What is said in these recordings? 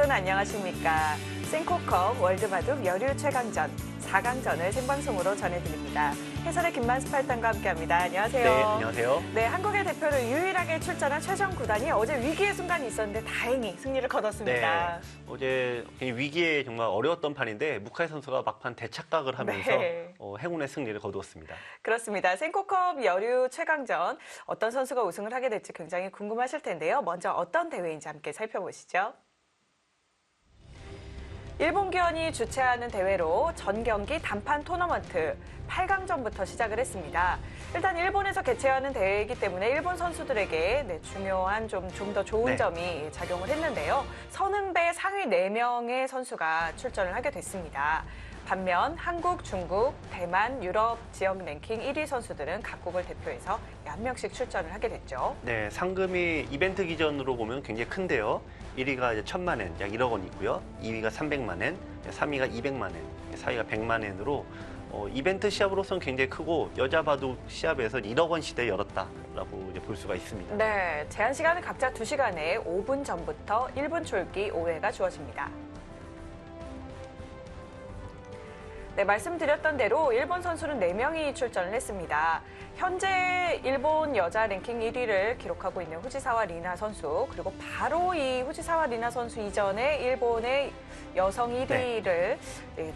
여러분 안녕하십니까. 싱코컵 월드바둑 여류 최강전 4강전을 생방송으로 전해드립니다. 해설의 김만수 팔단과 함께합니다. 안녕하세요. 네, 안녕하세요. 네, 한국의 대표를 유일하게 출전한 최정 구단이 어제 위기의 순간이 있었는데 다행히 승리를 거뒀습니다. 네, 어제 위기에 정말 어려웠던 판인데 무카이 선수가 막판 대착각을 하면서 네. 행운의 승리를 거두었습니다. 그렇습니다. 싱코컵 여류 최강전 어떤 선수가 우승을 하게 될지 굉장히 궁금하실 텐데요. 먼저 어떤 대회인지 함께 살펴보시죠. 일본 기원이 주최하는 대회로 전 경기 단판 토너먼트 8강전부터 시작을 했습니다. 일단 일본에서 개최하는 대회이기 때문에 일본 선수들에게 중요한 좀 더 좋은 점이 작용을 했는데요. 선흥배 상위 4명의 선수가 출전을 하게 됐습니다. 반면 한국, 중국, 대만, 유럽 지역 랭킹 1위 선수들은 각국을 대표해서 한 명씩 출전을 하게 됐죠. 네, 상금이 이벤트 기준으로 보면 굉장히 큰데요. 1위가 이제 1,000만 엔, 약 1억 원이고요. 2위가 300만 엔, 3위가 200만 엔, 4위가 100만 엔으로 이벤트 시합으로서는 굉장히 크고 여자 바둑 시합에서 1억 원 시대에 열었다라고 이제 볼 수가 있습니다. 네, 제한 시간은 각자 2시간에 5분 전부터 1분 쫄기 5회가 주어집니다. 네, 말씀드렸던 대로 일본 선수는 4명이 출전을 했습니다. 현재 일본 여자 랭킹 1위를 기록하고 있는 후지사와 리나 선수, 그리고 바로 이 후지사와 리나 선수 이전에 일본의 여성 1위를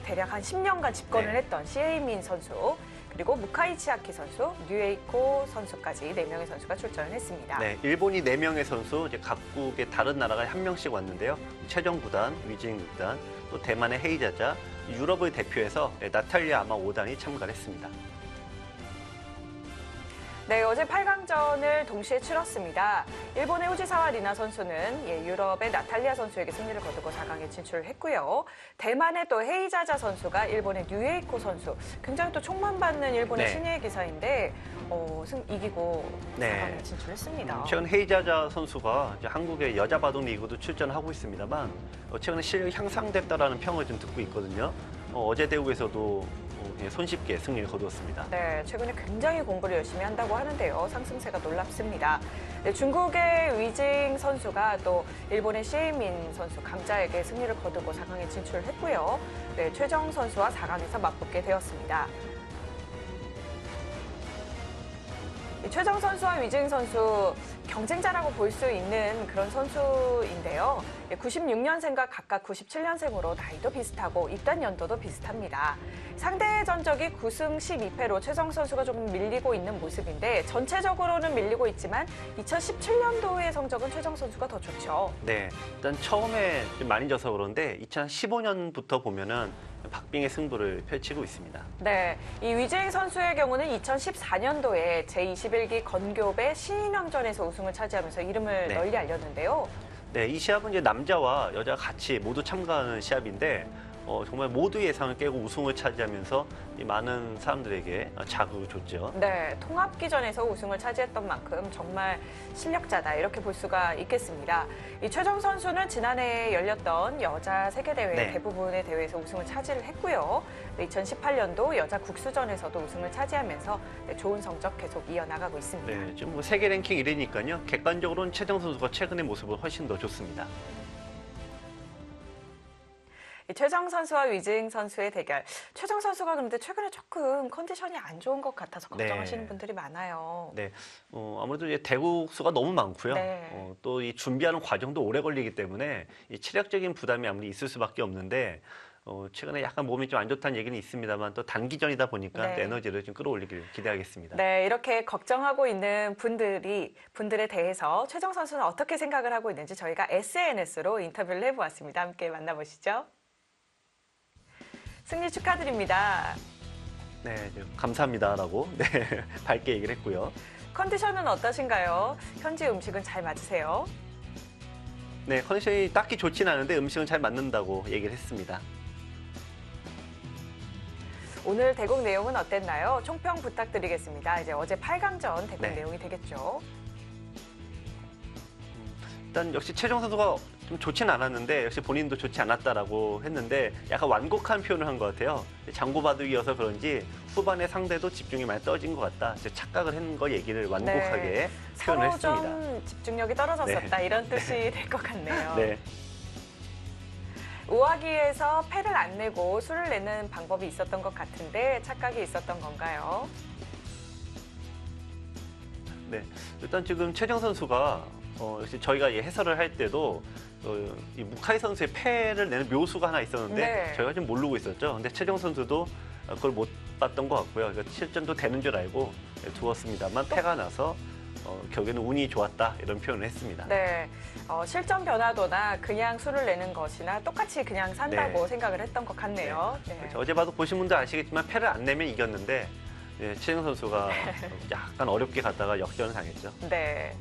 대략 한 10년간 집권을 했던 시에이민 선수, 그리고 무카이 치아키 선수, 류에이코 선수까지 4명의 선수가 출전을 했습니다. 네, 일본이 4명의 선수, 이제 각국의 다른 나라가 한 명씩 왔는데요. 최정 구단, 위징 구단, 또 대만의 헤이자자, 유럽을 대표해서 나탈리아 아마 5단이 참가를 했습니다. 네, 어제 8강전을 동시에 치렀습니다. 일본의 후지사와 리나 선수는 유럽의 나탈리아 선수에게 승리를 거두고 4강에 진출을 했고요. 대만의 또 헤이자자 선수가 일본의 류에이코 선수, 굉장히 또 총망받는 일본의 신예의 기사인데 이기고 4강에 진출했습니다. 최근 헤이자자 선수가 이제 한국의 여자 바둑 리그도 출전하고 있습니다만 최근에 실력이 향상됐다라는 평을 좀 듣고 있거든요. 어제 대국에서도 손쉽게 승리를 거두었습니다. 네, 최근에 굉장히 공부를 열심히 한다고 하는데요. 상승세가 놀랍습니다. 네, 중국의 위징 선수가 또 일본의 시에이민 선수 강자에게 승리를 거두고 4강에 진출을 했고요. 네, 최정 선수와 4강에서 맞붙게 되었습니다. 최정 선수와 위징 선수 경쟁자라고 볼 수 있는 그런 선수인데요. 96년생과 각각 97년생으로 나이도 비슷하고 입단 연도도 비슷합니다. 상대 전적이 9승 12패로 최정 선수가 조금 밀리고 있는 모습인데 전체적으로는 밀리고 있지만 2017년도의 성적은 최정 선수가 더 좋죠. 네, 일단 처음에 좀 많이 져서 그런데 2015년부터 보면은 박빙의 승부를 펼치고 있습니다. 네, 이 위징 선수의 경우는 2014년도에 제21기 건교배 신인왕전에서 우승을 차지하면서 이름을 널리 알렸는데요. 네, 이 시합은 이제 남자와 여자 같이 모두 참가하는 시합인데 정말 모두 예상을 깨고 우승을 차지하면서 이 많은 사람들에게 자극을 줬죠. 네, 통합기전에서 우승을 차지했던 만큼 정말 실력자다 이렇게 볼 수가 있겠습니다. 이 최정 선수는 지난해 열렸던 여자 세계대회 대부분의 대회에서 우승을 차지를 했고요. 2018년도 여자 국수전에서도 우승을 차지하면서 좋은 성적 계속 이어나가고 있습니다. 네, 지금 뭐 세계 랭킹 1위니까요. 객관적으로는 최정 선수가 최근의 모습은 훨씬 더 좋습니다. 최정 선수와 위징 선수의 대결. 최정 선수가 그런데 최근에 조금 컨디션이 안 좋은 것 같아서 걱정하시는 분들이 많아요. 네, 아무래도 이제 대국 수가 너무 많고요. 또 이 준비하는 과정도 오래 걸리기 때문에 이 체력적인 부담이 아무리 있을 수밖에 없는데 최근에 약간 몸이 좀 안 좋다는 얘기는 있습니다만 또 단기전이다 보니까 에너지를 좀 끌어올리길 기대하겠습니다. 네, 이렇게 걱정하고 있는 분들에 대해서 최정 선수는 어떻게 생각을 하고 있는지 저희가 SNS로 인터뷰를 해보았습니다. 함께 만나보시죠. 승리 축하드립니다. 네, 감사합니다라고 밝게 얘기를 했고요. 컨디션은 어떠신가요? 현지 음식은 잘 맞으세요? 네, 컨디션이 딱히 좋진 않은데 음식은 잘 맞는다고 얘기를 했습니다. 오늘 대국 내용은 어땠나요? 총평 부탁드리겠습니다. 이제 어제 8강전 대국 내용이 되겠죠. 일단 역시 최정 선수가 좀 좋진 않았는데 역시 본인도 좋지 않았다라고 했는데 약간 완곡한 표현을 한 것 같아요. 장고바둑이어서 그런지 후반에 상대도 집중이 많이 떨어진 것 같다. 이제 착각을 한 거 얘기를 완곡하게 표현을 했습니다. 서로 좀 집중력이 떨어졌었다 이런 뜻이 될 것 같네요. 우아기에서 패를 안 내고 수를 내는 방법이 있었던 것 같은데 착각이 있었던 건가요? 네, 일단 지금 최정 선수가 역시 저희가 이 해설을 할 때도 이 무카이 선수의 패를 내는 묘수가 하나 있었는데 네. 저희가 좀 모르고 있었죠. 근데 최정 선수도 그걸 못 봤던 것 같고요. 그러니까 실전도 되는 줄 알고 두었습니다만 패가 나서 결국에는 운이 좋았다 이런 표현을 했습니다. 네, 실전 변화도나 그냥 수를 내는 것이나 똑같이 그냥 산다고 네. 생각을 했던 것 같네요. 네. 그렇죠. 어제 봐도 보신 분도 아시겠지만 패를 안 내면 이겼는데 최정 선수가 약간 어렵게 갔다가 역전을 당했죠. 네.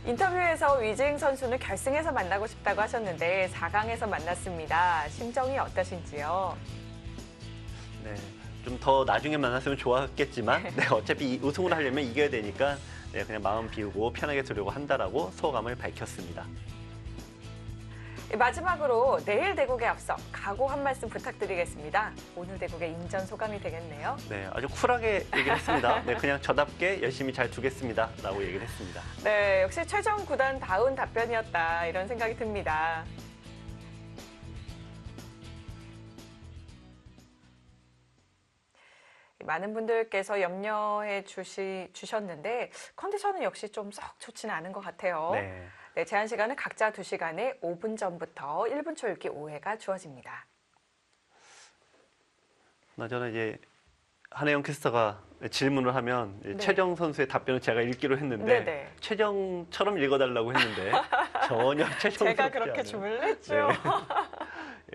인터뷰에서 위즈잉 선수는 결승에서 만나고 싶다고 하셨는데 4강에서 만났습니다. 심정이 어떠신지요? 네, 좀 더 나중에 만났으면 좋았겠지만 네, 어차피 우승을 하려면 이겨야 되니까 네, 그냥 마음 비우고 편하게 두려고 한다라고 소감을 밝혔습니다. 마지막으로 내일 대국에 앞서 각오 한 말씀 부탁드리겠습니다. 오늘 대국의 인전 소감이 되겠네요. 네, 아주 쿨하게 얘기를 했습니다. 네, 그냥 저답게 열심히 잘 두겠습니다. 라고 얘기를 했습니다. 네, 역시 최정 구단다운 답변이었다 이런 생각이 듭니다. 많은 분들께서 염려해 주셨는데 컨디션은 역시 좀 썩 좋지는 않은 것 같아요. 네. 네, 제한 시간은 각자 2시간에 5분 전부터 1분 초읽기 5회가 주어집니다. 저는 이제 한혜영 캐스터가 질문을 하면 네. 최정 선수의 답변을 제가 읽기로 했는데 네네. 최정처럼 읽어달라고 했는데 전혀 최정 제가 그렇게 주문을 했죠.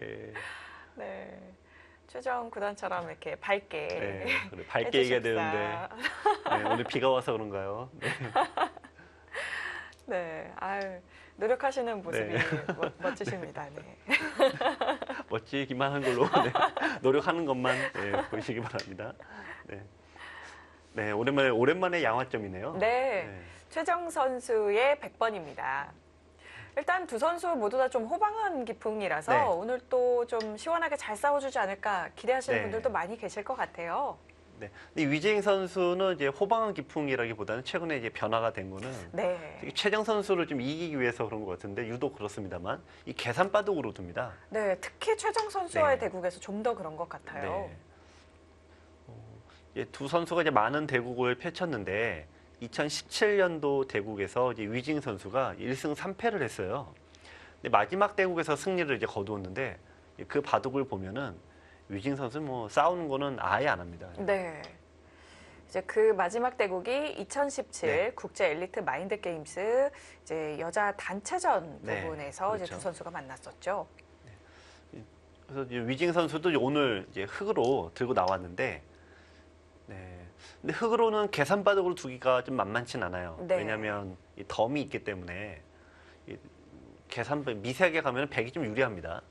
예, 네. 최정 구단처럼 이렇게 밝게 네, 그래, 밝게 얘기해야 되는데 네, 오늘 비가 와서 그런가요? 네. 네, 아유, 노력하시는 모습이 네. 멋지십니다. 네. 멋지기만 한 걸로 네, 노력하는 것만 보시기 바랍니다. 네, 네 오랜만에 양화점이네요. 네, 최정 선수의 100번입니다. 일단 두 선수 모두 다 좀 호방한 기풍이라서 네. 오늘 또 좀 시원하게 잘 싸워주지 않을까 기대하시는 네. 분들도 많이 계실 것 같아요. 네, 근데 위재잉 선수는 이제 호방한 기풍이라기보다는 최근에 이제 변화가 된 거는 네, 최정 선수를 좀 이기기 위해서 그런 것 같은데 유독 그렇습니다만 이 계산 바둑으로 둡니다. 네, 특히 최정 선수와의 네. 대국에서 좀 더 그런 것 같아요. 네. 두 선수가 이제 많은 대국을 펼쳤는데 2017년도 대국에서 이제 위징 선수가 1승 3패를 했어요. 근데 마지막 대국에서 승리를 이제 거두었는데 그 바둑을 보면은 위징 선수는 뭐 싸우는 거는 아예 안 합니다. 네. 이제 그 마지막 대국이 2017 네. 국제 엘리트 마인드 게임스 이제 여자 단체전 네, 부분에서 그렇죠. 이제 두 선수가 만났었죠. 그래서 이제 위징 선수도 오늘 이제 흙으로 들고 나왔는데, 네. 근데 흙으로는 계산 바둑으로 두기가 좀 만만치 않아요. 네. 왜냐하면 이 덤이 있기 때문에 이 계산 미세하게 가면 백이 좀 유리합니다.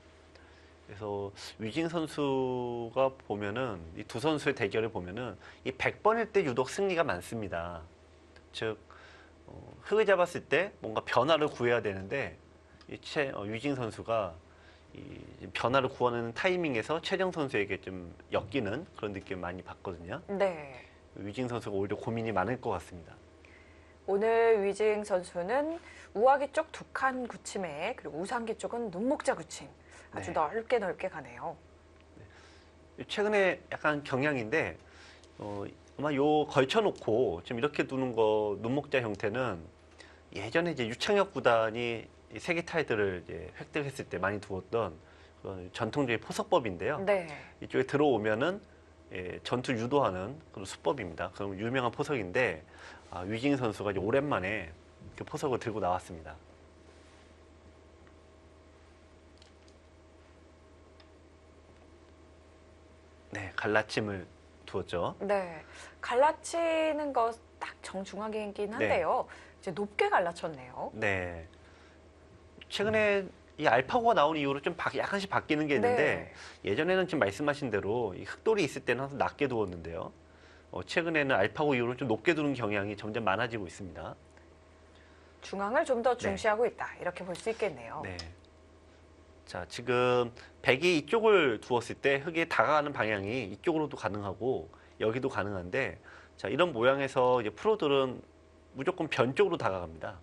그래서 위징 선수가 보면은 이 두 선수의 대결을 보면은 이 100번일 때 유독 승리가 많습니다. 즉 흙을 잡았을 때 뭔가 변화를 구해야 되는데 위징 선수가 이 변화를 구하는 타이밍에서 최정 선수에게 좀 엮이는 그런 느낌 많이 받거든요. 네. 위징 선수가 오히려 고민이 많을 것 같습니다. 오늘 위징 선수는 우아기 쪽 두 칸 굳힘에 그리고 우상기 쪽은 눈목자 굳힘 아주 네. 넓게 가네요. 최근에 약간 경향인데 아마 요 걸쳐놓고 지금 이렇게 두는 거 눈목자 형태는 예전에 이제 유창혁 구단이 이 세계 타이틀을 이제 획득했을 때 많이 두었던 그런 전통적인 포석법인데요. 네. 이쪽에 들어오면은 전투 유도하는 그런 수법입니다. 그럼 유명한 포석인데 위징 선수가 이제 오랜만에 그 포석을 들고 나왔습니다. 네, 갈라침을 두었죠. 네. 갈라치는 거 딱 정중앙이긴 한데요. 이제 높게 갈라쳤네요. 네. 최근에 이 알파고가 나온 이후로 좀 약간씩 바뀌는 게 있는데 예전에는 지금 말씀하신 대로 이 흑돌이 있을 때는 항상 낮게 두었는데요. 최근에는 알파고 이후로 좀 높게 두는 경향이 점점 많아지고 있습니다. 중앙을 좀 더 중시하고 있다. 이렇게 볼 수 있겠네요. 네. 자, 지금 백이 이쪽을 두었을 때 흑이 다가가는 방향이 이쪽으로도 가능하고 여기도 가능한데 자, 이런 모양에서 이제 프로들은 무조건 변 쪽으로 다가갑니다.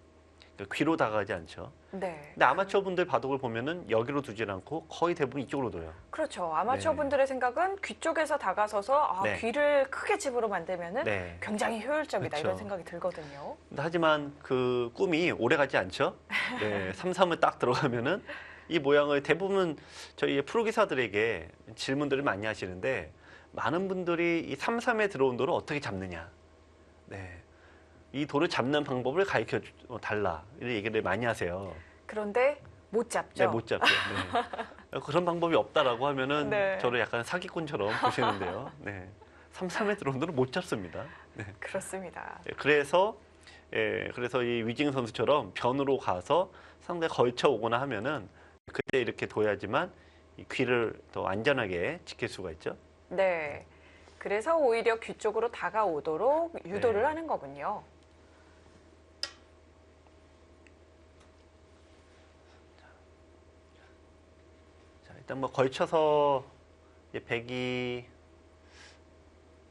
그러니까 귀로 다가가지 않죠. 네. 근데 아마추어 분들 바둑을 보면은 여기로 두질 않고 거의 대부분 이쪽으로 둬요. 그렇죠. 아마추어 네. 분들의 생각은 귀 쪽에서 다가서서 네. 귀를 크게 집으로 만들면은 네. 굉장히 효율적이다 그렇죠. 이런 생각이 들거든요. 하지만 그 꿈이 오래 가지 않죠. 네, 3-3을 딱 들어가면은 이 모양을 대부분 저희 프로기사들에게 질문들을 많이 하시는데 많은 분들이 이 3-3에 들어온 돌을 어떻게 잡느냐. 네. 이 돌을 잡는 방법을 가르쳐 달라. 이런 얘기를 많이 하세요. 그런데 못 잡죠. 네, 못 잡죠. 네. 그런 방법이 없다라고 하면은 네. 저를 약간 사기꾼처럼 보시는데요. 네. 3-3에 들어온 돌을 못 잡습니다. 네. 그렇습니다. 그래서 그래서 이 위징 선수처럼 변으로 가서 상대 걸쳐 오거나 하면은 그때 이렇게 둬야지만 이 귀를 더 안전하게 지킬 수가 있죠. 네. 그래서 오히려 귀 쪽으로 다가오도록 유도를 네. 하는 거군요. 자, 일단 뭐 걸쳐서 이제 백이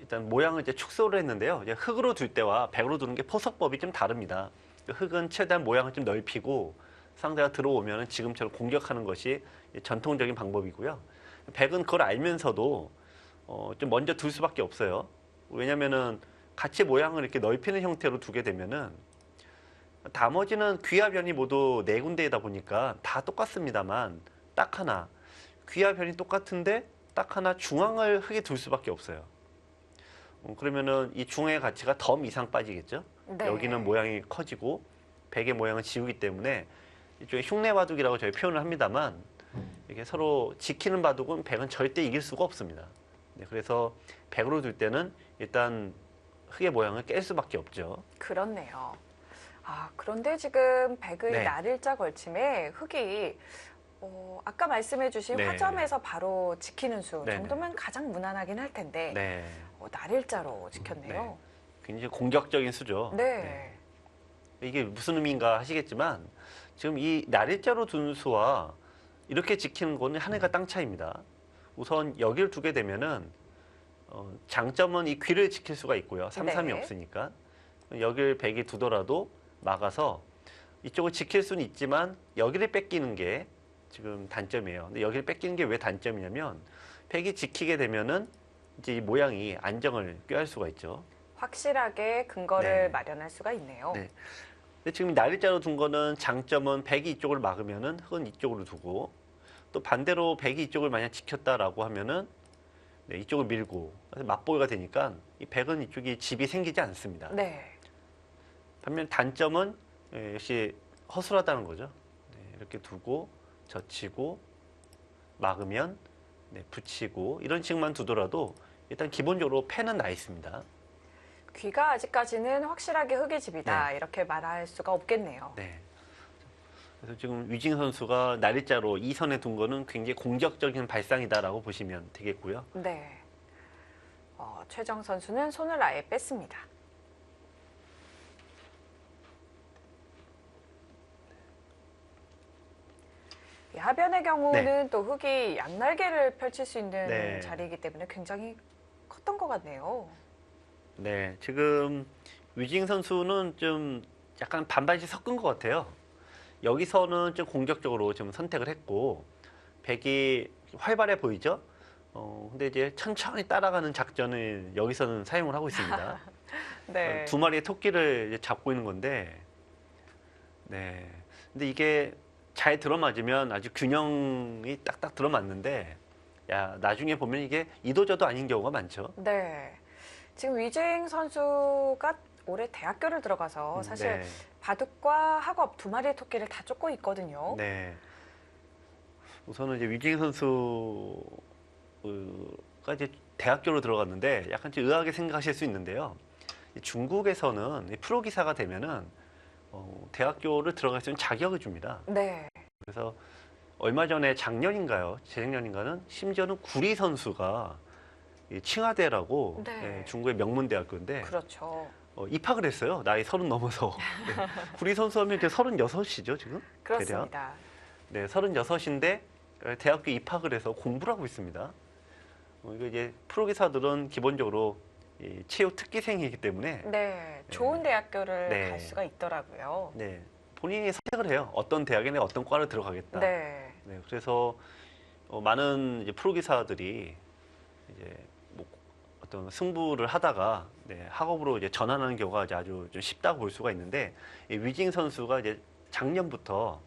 일단 모양을 이제 축소를 했는데요. 이제 흙으로 둘 때와 백으로 두는 게 포석법이 좀 다릅니다. 흙은 최대한 모양을 좀 넓히고 상대가 들어오면 지금처럼 공격하는 것이 전통적인 방법이고요. 백은 그걸 알면서도 좀 먼저 둘 수밖에 없어요. 왜냐면은 같이 모양을 이렇게 넓히는 형태로 두게 되면은 나머지는 귀와 변이 모두 네 군데이다 보니까 다 똑같습니다만 딱 하나 귀와 변이 똑같은데 딱 하나 중앙을 흙에 둘 수밖에 없어요. 그러면은 이 중앙의 가치가 덤 이상 빠지겠죠. 네. 여기는 모양이 커지고 백의 모양을 지우기 때문에 이쪽에 흉내 바둑이라고 저희 표현을 합니다만 이게 서로 지키는 바둑은 백은 절대 이길 수가 없습니다. 네, 그래서 백으로 둘 때는 일단 흙의 모양을 깰 수밖에 없죠. 그렇네요. 그런데 지금 백의 네. 날일자 걸침에 흙이 아까 말씀해주신 네. 화점에서 바로 지키는 수 네네. 정도면 가장 무난하긴 할 텐데 네, 날일자로 지켰네요. 굉장히 공격적인 수죠. 네. 이게 무슨 의미인가 하시겠지만 지금 이 날일자로 둔 수와 이렇게 지키는 거는 하늘과 땅 차이입니다. 우선 여기를 두게 되면은 장점은 이 귀를 지킬 수가 있고요. 3-3이 네. 없으니까 여기를 백이 두더라도 막아서 이쪽을 지킬 수는 있지만 여기를 뺏기는 게 지금 단점이에요. 근데 여기를 뺏기는 게 왜 단점이냐면 백이 지키게 되면은 이제 이 모양이 안정을 꾀할 수가 있죠. 확실하게 근거를 네. 마련할 수가 있네요. 네. 근데 지금 날일자로 둔 거는 장점은 백이 이쪽을 막으면은 흙은 이쪽으로 두고 또 반대로 백이 이쪽을 만약 지켰다라고 하면은 네, 이쪽을 밀고 맞보기가 되니까 이 백은 이쪽이 집이 생기지 않습니다. 네. 반면 단점은 역시 허술하다는 거죠. 네, 이렇게 두고 젖히고 막으면 네, 붙이고 이런 식만 두더라도 일단 기본적으로 패는 나 있습니다. 귀가 아직까지는 확실하게 흙의 집이다 이렇게 말할 수가 없겠네요. 네. 그래서 지금 위징 선수가 날일자로 이 선에 둔 거는 굉장히 공격적인 발상이다라고 보시면 되겠고요. 네. 최정 선수는 손을 아예 뺐습니다. 이 하변의 경우는 또 흙이 양날개를 펼칠 수 있는 네. 자리이기 때문에 굉장히 컸던 것 같네요. 네, 지금 위징 선수는 좀 약간 반반씩 섞은 것 같아요. 여기서는 좀 공격적으로 좀 선택을 했고 백이 활발해 보이죠? 근데 이제 천천히 따라가는 작전을 여기서는 사용을 하고 있습니다. 네. 두 마리의 토끼를 이제 잡고 있는 건데, 네. 근데 이게 잘 들어맞으면 아주 균형이 딱딱 들어맞는데, 나중에 보면 이게 이도저도 아닌 경우가 많죠. 네. 지금 위징 선수가 올해 대학교를 들어가서 사실 네. 바둑과 학업 두 마리의 토끼를 다 쫓고 있거든요. 네. 우선은 이제 위징 선수가 이제 대학교로 들어갔는데 약간 좀 의아하게 생각하실 수 있는데요. 중국에서는 프로 기사가 되면은 대학교를 들어갈 수 있는 자격을 줍니다. 네. 그래서 얼마 전에 작년인가요? 재작년인가는 심지어는 구리 선수가 이 칭화대라고 네. 중국의 명문 대학교인데 그렇죠. 입학을 했어요. 나이 30 넘어서. 네. 구리 선수 하면 이제 36이죠, 지금? 그렇습니다. 네, 36인데 대학교 입학을 해서 공부를 하고 있습니다. 이거 이제 프로기사들은 기본적으로 이 체육 특기생이기 때문에 네. 좋은 대학교를 네. 갈 수가 있더라고요. 네, 본인이 선택을 해요. 어떤 대학에 내가 어떤 과를 들어가겠다. 네. 네, 그래서 많은 이제 프로기사들이 이제 뭐 어떤 승부를 하다가 네, 학업으로 이제 전환하는 경우가 이제 아주 좀 쉽다고 볼 수가 있는데 이 위징 선수가 이제 작년부터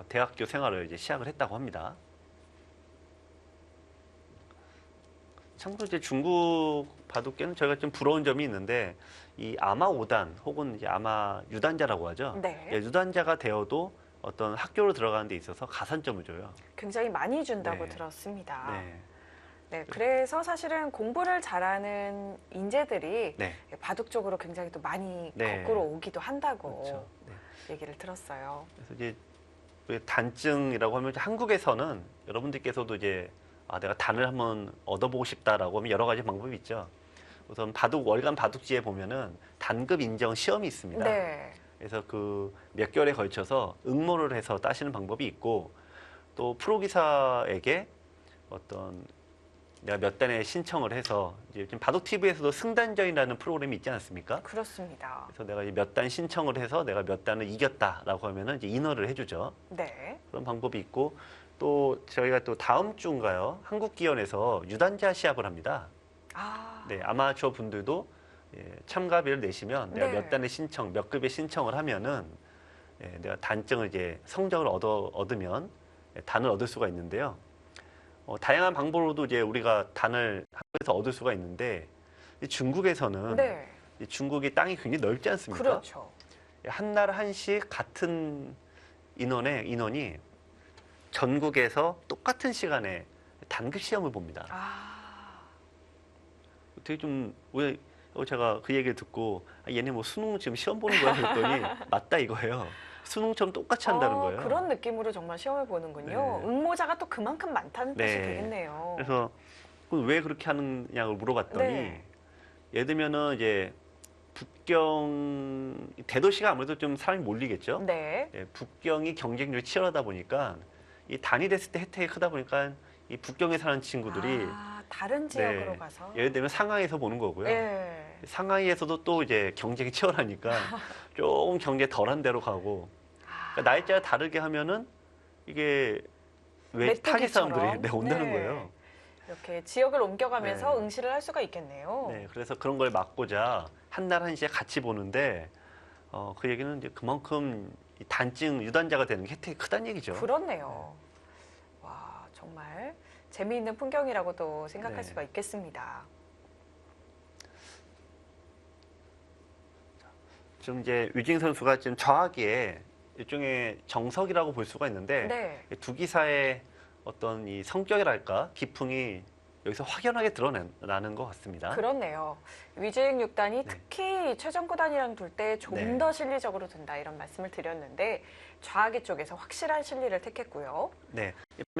대학교 생활을 이제 시작을 했다고 합니다. 참고로 이제 중국 바둑계는 저희가 좀 부러운 점이 있는데 이 아마 5단 혹은 이제 아마 유단자라고 하죠. 네. 예, 유단자가 되어도 어떤 학교로 들어가는 데 있어서 가산점을 줘요. 굉장히 많이 준다고 네. 들었습니다. 네. 네, 그래서 사실은 공부를 잘하는 인재들이 네. 바둑 쪽으로 굉장히 또 많이 네. 거꾸로 오기도 한다고 그렇죠. 네. 얘기를 들었어요. 그래서 이제 그 단증이라고 하면 이제 한국에서는 여러분들께서도 이제 내가 단을 한번 얻어보고 싶다라고 하면 여러 가지 방법이 있죠. 우선 바둑 월간 바둑지에 보면은 단급 인정 시험이 있습니다. 네. 그래서 그 몇 개월에 걸쳐서 응모를 해서 따시는 방법이 있고 또 프로기사에게 어떤 내가 몇 단에 신청을 해서 이제 지금 바둑 TV에서도 승단전이라는 프로그램이 있지 않습니까? 그렇습니다. 그래서 내가 몇 단 신청을 해서 내가 몇 단을 이겼다라고 하면은 이제 인허를 해주죠. 네. 그런 방법이 있고 또 저희가 또 다음 주인가요? 한국기원에서 유단자 시합을 합니다. 아, 네, 아마추어 분들도 참가비를 내시면 내가 네. 몇 단에 신청, 몇 급에 신청을 하면은 내가 단증을 이제 성적을 얻으면 단을 얻을 수가 있는데요. 다양한 방법으로도 이제 우리가 단을 한국에서 얻을 수가 있는데 이 중국에서는 네. 이 중국이 땅이 굉장히 넓지 않습니까? 그렇죠. 한 날 한씩 같은 인원이 전국에서 똑같은 시간에 단급 시험을 봅니다. 아, 되게 좀 왜 제가 그 얘기를 듣고 얘네 뭐 수능 지금 시험 보는 거야 그랬더니 맞다 이거예요. 수능처럼 똑같이 한다는 거예요. 그런 느낌으로 정말 시험을 보는군요. 네. 응모자가 또 그만큼 많다는 뜻이 네. 되겠네요. 그래서 그럼 왜 그렇게 하느냐고 물어봤더니 네. 예를 들면은 이제 북경 대도시가 아무래도 좀 사람이 몰리겠죠. 네. 예, 북경이 경쟁률이 치열하다 보니까 이 단이 됐을 때 혜택이 크다 보니까 이 북경에 사는 친구들이 다른 지역으로 네. 가서. 예를 들면 상하이에서 보는 거고요. 네. 상하이에서도 또 이제 경쟁이 치열하니까 조금 경제 덜한 데로 가고 그러니까 날짜가 다르게 하면은 이게 왜 타기 사람들이 온다는 네. 거예요. 이렇게 지역을 옮겨가면서 네. 응시를 할 수가 있겠네요. 네, 그래서 그런 걸 막고자 한 날 한시에 같이 보는데 그 얘기는 이제 그만큼 이 단증 유단자가 되는 게 혜택이 크다는 얘기죠. 그렇네요. 와, 정말 재미있는 풍경이라고도 생각할 네. 수가 있겠습니다. 지금 이제 유진 선수가 지금 저하기에 일종의 정석이라고 볼 수가 있는데 네. 두 기사의 어떤 이 성격이랄까 기풍이 여기서 확연하게 드러나는 것 같습니다. 그렇네요. 위즈익 6단이 네. 특히 최전 구단이랑 둘 때 좀 네. 더 실리적으로 든다 이런 말씀을 드렸는데 좌하기 쪽에서 확실한 실리를 택했고요. 네,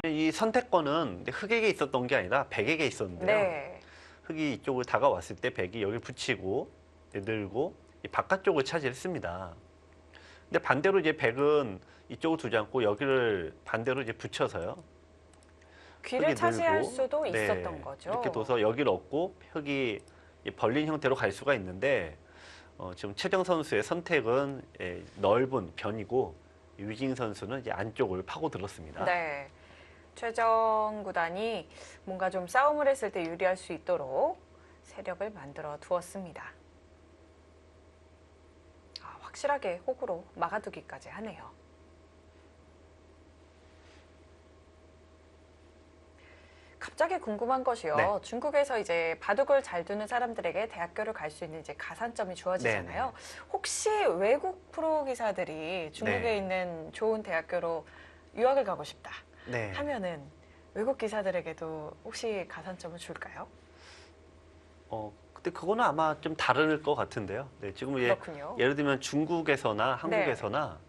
이 선택권은 흑에게 있었던 게 아니라 백에게 있었는데요. 네. 흑이 이쪽을 다가왔을 때 백이 여기 붙이고 늘고 이 바깥쪽을 차지했습니다. 근데 반대로 이제 백은 이쪽을 두지 않고 여기를 반대로 이제 붙여서요. 귀를 흑이 차지할 늘고, 수도 네, 있었던 거죠. 이렇게 둬서 여기를 얻고 흑이 벌린 형태로 갈 수가 있는데 지금 최정 선수의 선택은 넓은 변이고 유진 선수는 이제 안쪽을 파고 들었습니다. 네. 최정 구단이 뭔가 좀 싸움을 했을 때 유리할 수 있도록 세력을 만들어 두었습니다. 확실하게 호구로 막아두기까지 하네요. 갑자기 궁금한 것이요. 네. 중국에서 이제 바둑을 잘 두는 사람들에게 대학교를 갈 수 있는 이제 가산점이 주어지잖아요. 네네. 혹시 외국 프로 기사들이 중국에 네. 있는 좋은 대학교로 유학을 가고 싶다 네. 하면은 외국 기사들에게도 혹시 가산점을 줄까요? 근데 그거는 아마 좀 다를 것 같은데요. 네, 지금 그렇군요. 예를 들면 중국에서나 한국에서나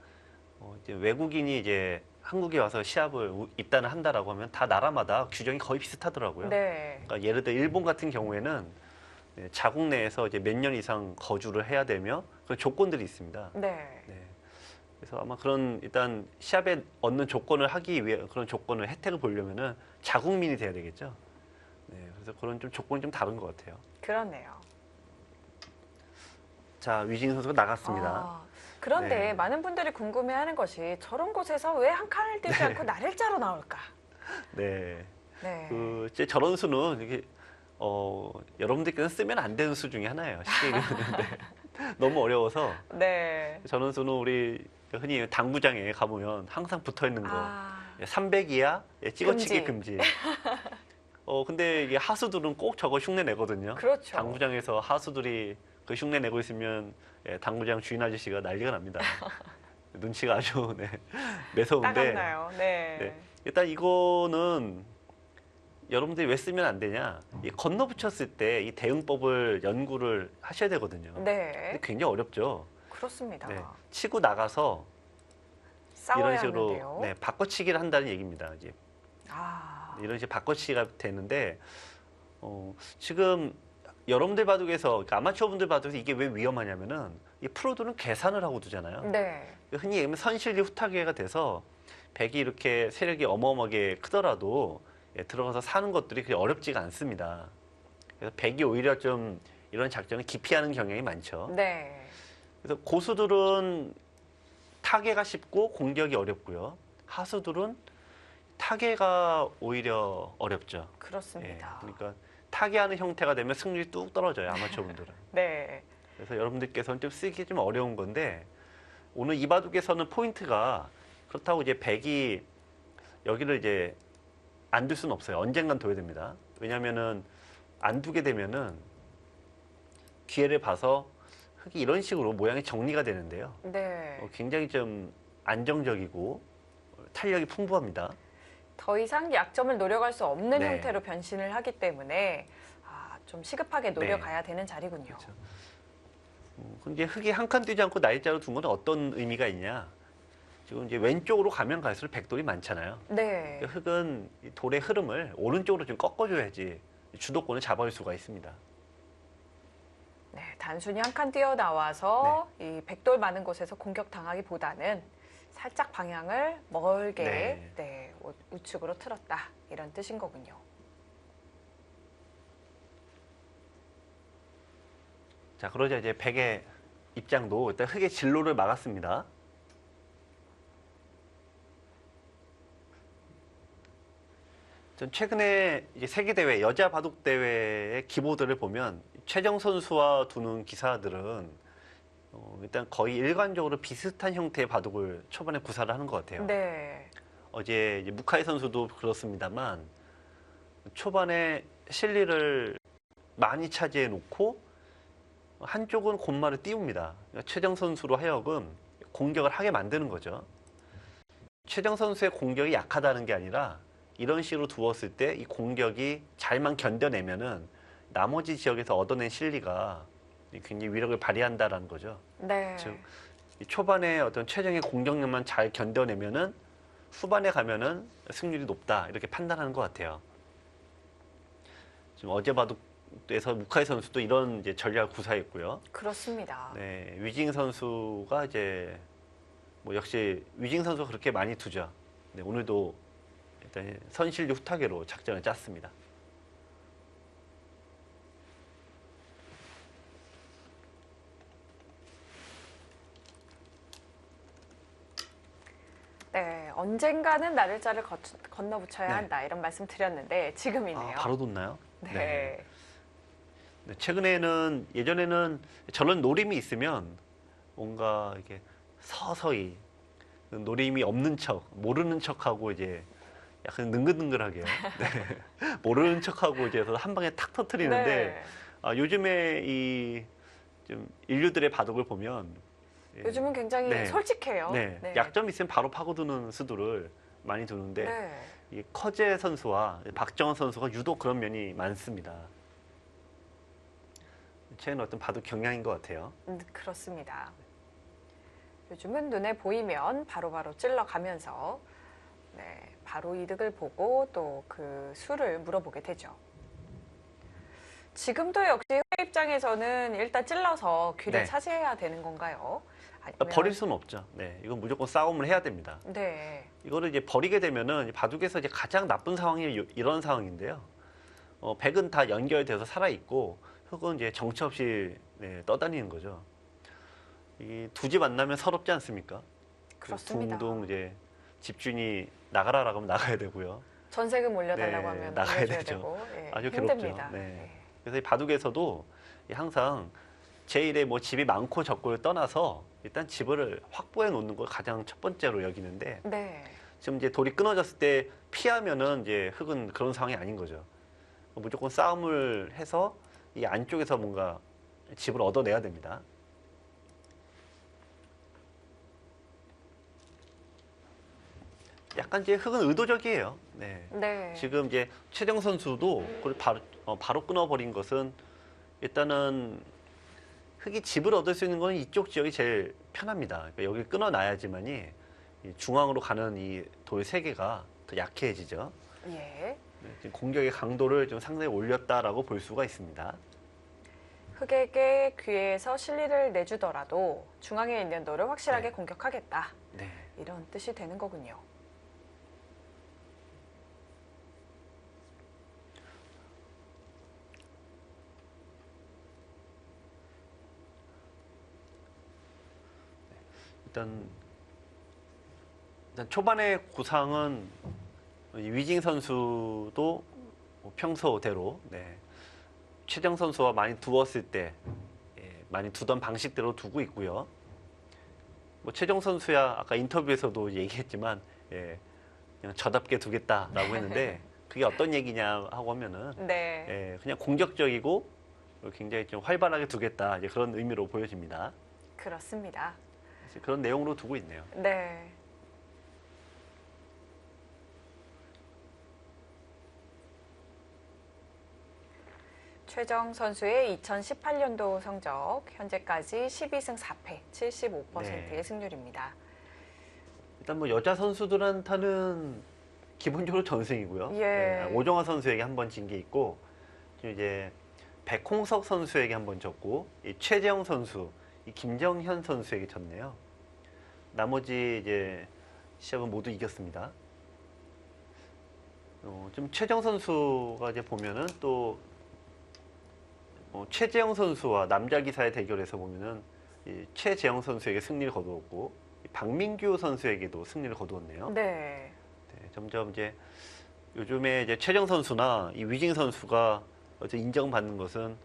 이제 외국인이 이제 한국에 와서 시합을 입단을 한다라고 하면 다 나라마다 규정이 거의 비슷하더라고요. 네. 그러니까 예를 들어 일본 같은 경우에는 자국 내에서 이제 몇 년 이상 거주를 해야 되며 그런 조건들이 있습니다. 네. 네. 그래서 아마 그런 일단 시합에 얻는 조건을 하기 위해 그런 조건을 혜택을 보려면은 자국민이 돼야 되겠죠. 네. 그래서 그런 좀 조건이 좀 다른 것 같아요. 그렇네요. 자, 위진 선수가 나갔습니다. 그런데 네. 많은 분들이 궁금해하는 것이 저런 곳에서 왜 한 칸을 띄지 않고 나를자로 나올까? 네. 네. 이제 저런 수는 이게 여러분들께서 쓰면 안 되는 수 중에 하나예요. 쉽게 얘기하는데 너무 어려워서 네. 저런 수는 우리 흔히 당구장에 가보면 항상 붙어 있는 거 아, 300 이하 찍어치기 금지. 금지. 근데 이게 하수들은 꼭 저거 흉내 내거든요. 그렇죠. 당구장에서 하수들이 그 흉내 내고 있으면 당구장 주인 아저씨가 난리가 납니다. 눈치가 아주 매서운데. 따갑나요? 네. 네. 일단 이거는 여러분들이 왜 쓰면 안 되냐? 이 건너 붙였을 때 이 대응법을 연구를 하셔야 되거든요. 네. 근데 굉장히 어렵죠. 그렇습니다. 네. 치고 나가서 싸워야 이런 식으로 하는데요. 바꿔치기를 한다는 얘기입니다. 이제 아, 이런 식으로 바꿔치기가 되는데 지금 여러분들 바둑에서 그러니까 아마추어 분들 바둑에서 이게 왜 위험하냐면은 이 프로들은 계산을 하고 두잖아요. 네. 흔히 얘기하면 선실리 후타기가 돼서 백이 이렇게 세력이 어마어마하게 크더라도 들어가서 사는 것들이 그렇게 어렵지가 않습니다. 그래서 백이 오히려 좀 이런 작전을 기피하는 경향이 많죠. 네. 그래서 고수들은 타개가 쉽고 공격이 어렵고요. 하수들은 타개가 오히려 어렵죠. 그렇습니다. 그러니까 타개하는 형태가 되면 승률이 뚝 떨어져요. 아마추어 분들은. 네. 그래서 여러분들께서는 좀 쓰기 좀 어려운 건데 오늘 이 바둑에서는 포인트가 그렇다고 이제 백이 여기를 이제 안 둘 수는 없어요. 언젠간 둬야 됩니다. 왜냐면은 안 두게 되면은 기회를 봐서 흙이 이런 식으로 모양이 정리가 되는데요. 네. 굉장히 좀 안정적이고 탄력이 풍부합니다. 더 이상 약점을 노려갈 수 없는 네. 형태로 변신을 하기 때문에 좀 시급하게 노려가야 되는 자리군요. 그렇죠. 근데 흙이 한 칸 뛰지 않고 날짜로 둔 건 어떤 의미가 있냐? 지금 이제 왼쪽으로 가면 갈수록 백돌이 많잖아요. 네. 흙은 이 돌의 흐름을 오른쪽으로 좀 꺾어줘야지 주도권을 잡아올 수가 있습니다. 네, 단순히 한 칸 뛰어나와서 이 백돌 많은 곳에서 공격당하기보다는 살짝 방향을 멀게 우측으로 틀었다 이런 뜻인 거군요. 자, 그러자 이제 백의 입장도 일단 흙의 진로를 막았습니다. 전 최근에 이제 세계 대회 여자 바둑 대회의 기보들을 보면 최정 선수와 두는 기사들은 일단 거의 일관적으로 비슷한 형태의 바둑을 초반에 구사를 하는 것 같아요. 네. 어제 이제 무카이 선수도 그렇습니다만 초반에 실리를 많이 차지해 놓고 한쪽은 곤마를 띄웁니다. 그러니까 최정 선수로 하여금 공격을 하게 만드는 거죠. 최정 선수의 공격이 약하다는 게 아니라 이런 식으로 두었을 때 이 공격이 잘만 견뎌내면은 나머지 지역에서 얻어낸 실리가 굉장히 위력을 발휘한다라는 거죠. 네. 즉 초반에 어떤 최정의 공격력만 잘 견뎌내면은 후반에 가면은 승률이 높다 이렇게 판단하는 것 같아요. 지금 어제 바둑에서 무카이 선수도 이런 이제 전략을 구사했고요. 그렇습니다. 네, 위징 선수가 이제 뭐 역시 위징 선수가 그렇게 많이 두죠. 네, 오늘도 일단 선실리 후타게로 작전을 짰습니다. 네, 언젠가는 나를자를 건너 붙여야 네. 한다 이런 말씀 드렸는데 지금이네요. 바로 뒀나요? 네. 네, 최근에는 예전에는 저런 노림이 있으면 뭔가 이게 서서히 노림이 없는 척, 모르는 척하고 이제 약간 능글능글하게요. 네. 모르는 척하고 이제 한 방에 탁 터트리는데 네. 요즘에 이 좀 인류들의 바둑을 보면 요즘은 굉장히 네. 솔직해요. 네, 약점 있으면 바로 파고드는 수들을 많이 두는데 네. 이 커제 선수와 박정원 선수가 유독 그런 면이 많습니다. 최근 어떤 바둑 경향인 것 같아요. 그렇습니다. 요즘은 눈에 보이면 바로바로 찔러가면서 바로 이득을 보고 또 그 수를 물어보게 되죠. 지금도 역시 회 입장에서는 일단 찔러서 귀를 네. 차지해야 되는 건가요? 아니면... 버릴 수는 없죠. 네, 이건 무조건 싸움을 해야 됩니다. 네. 이거를 이제 버리게 되면은 바둑에서 이제 가장 나쁜 상황이 이런 상황인데요. 백은 다 연결돼서 살아 있고 흙은 이제 정처 없이 떠다니는 거죠. 이 두 집 만나면 서럽지 않습니까? 그렇습니다. 둥둥 이제 집주인이 나가라라고 하면 나가야 되고요. 전세금 올려달라고 네, 하면 나가야 올려줘야 되죠. 되고 예, 아주 힘듭니다. 괴롭죠. 네. 예. 그래서 이 바둑에서도 항상 제1의 뭐 집이 많고 적고를 떠나서 일단 집을 확보해 놓는 걸 가장 첫 번째로 여기는데 네. 지금 이제 돌이 끊어졌을 때 피하면은 이제 흙은 그런 상황이 아닌 거죠. 무조건 싸움을 해서 이 안쪽에서 뭔가 집을 얻어내야 됩니다. 약간 이제 흙은 의도적이에요. 네. 네. 지금 이제 최정 선수도 그걸 바로 끊어버린 것은 일단은 흙이 집을 얻을 수 있는 건 이쪽 지역이 제일 편합니다. 그러니까 여기 끊어놔야지만이 이 중앙으로 가는 이 돌 세 개가 더 약해지죠. 예. 네, 지금 공격의 강도를 좀 상당히 올렸다라고 볼 수가 있습니다. 흑에게 귀에서 실리를 내주더라도 중앙에 있는 돌을 확실하게 네. 공격하겠다. 네. 이런 뜻이 되는 거군요. 일단 초반의 구상은 이 위징 선수도 뭐 평소대로 최정 선수와 많이 두었을 때 많이 두던 방식대로 두고 있고요. 뭐 최정 선수야 아까 인터뷰에서도 얘기했지만 그냥 저답게 두겠다라고 했는데 그게 어떤 얘기냐 하고 하면은 네. 그냥 공격적이고 굉장히 좀 활발하게 두겠다 이제 그런 의미로 보여집니다. 그렇습니다. 그런 내용으로 두고 있네요. 네. 최정 선수의 2018년도 성적 현재까지 12승 4패 75%의 네. 승률입니다. 일단 뭐 여자 선수들한테는 기본적으로 전승이고요. 예. 오정화 선수에게 한 번 진 게 있고 지금 이제 백홍석 선수에게 한 번 졌고 이 최재영 선수, 이 김정현 선수에게 졌네요. 나머지 이제 시합은 모두 이겼습니다. 좀 최정 선수가 이제 보면은 또 최재영 선수와 남자 기사의 대결에서 보면은 이 최재영 선수에게 승리를 거두었고 이 박민규 선수에게도 승리를 거두었네요. 네. 네, 점점 이제 요즘에 이제 최정 선수나 이 위징 선수가 어제 인정받는 것은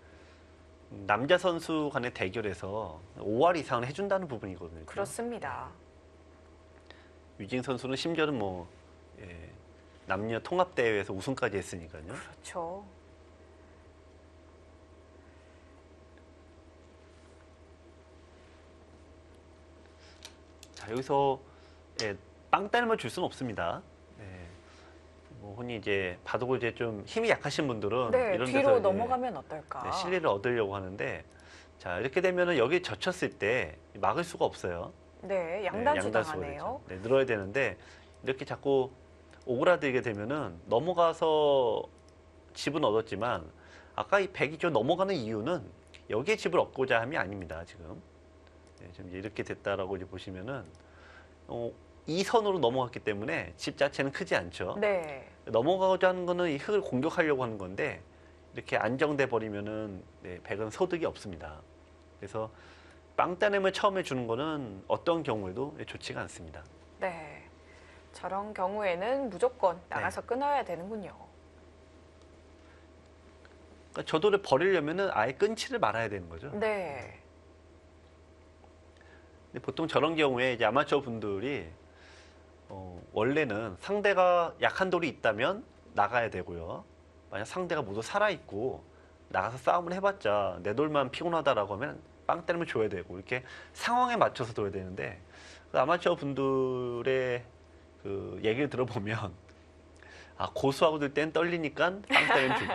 남자 선수 간의 대결에서 5할 이상을 해준다는 부분이거든요. 그렇습니다. 위징 선수는 심지어는 뭐 남녀 통합 대회에서 우승까지 했으니까요. 그렇죠. 자, 여기서 빵따님을 줄 수는 없습니다. 뭐 흔히 이제 바둑을 이제 좀 힘이 약하신 분들은 네, 이런 뒤로 데서 이제 넘어가면 어떨까? 실리를 얻으려고 하는데 자 이렇게 되면은 여기 젖혔을 때 막을 수가 없어요. 네, 네, 양단수 양단수가 당하네요. 되죠. 네, 늘어야 되는데 이렇게 자꾸 오그라들게 되면은 넘어가서 집은 얻었지만 아까 이 100이 좀 넘어가는 이유는 여기에 집을 얻고자 함이 아닙니다. 지금 지금 이제 이렇게 됐다라고 이제 보시면은 이 선으로 넘어갔기 때문에 집 자체는 크지 않죠. 네. 넘어가고자 하는 거는 이 흙을 공격하려고 하는 건데 이렇게 안정돼 버리면은 100은 소득이 없습니다. 그래서 빵따냄을 처음에 주는 거는 어떤 경우에도 좋지가 않습니다. 네. 저런 경우에는 무조건 나가서 끊어야 되는군요. 그러니까 저도를 버리려면은 아예 끊지를 말아야 되는 거죠. 네. 근데 보통 저런 경우에 이제 아마추어 분들이 원래는 상대가 약한 돌이 있다면 나가야 되고요. 만약 상대가 모두 살아있고 나가서 싸움을 해봤자 내 돌만 피곤하다라고 하면 빵 때리면 줘야 되고 이렇게 상황에 맞춰서 둬야 되는데 그 아마추어 분들의 그 얘기를 들어보면 고수하고 들 땐 떨리니까 빵 때리면 주고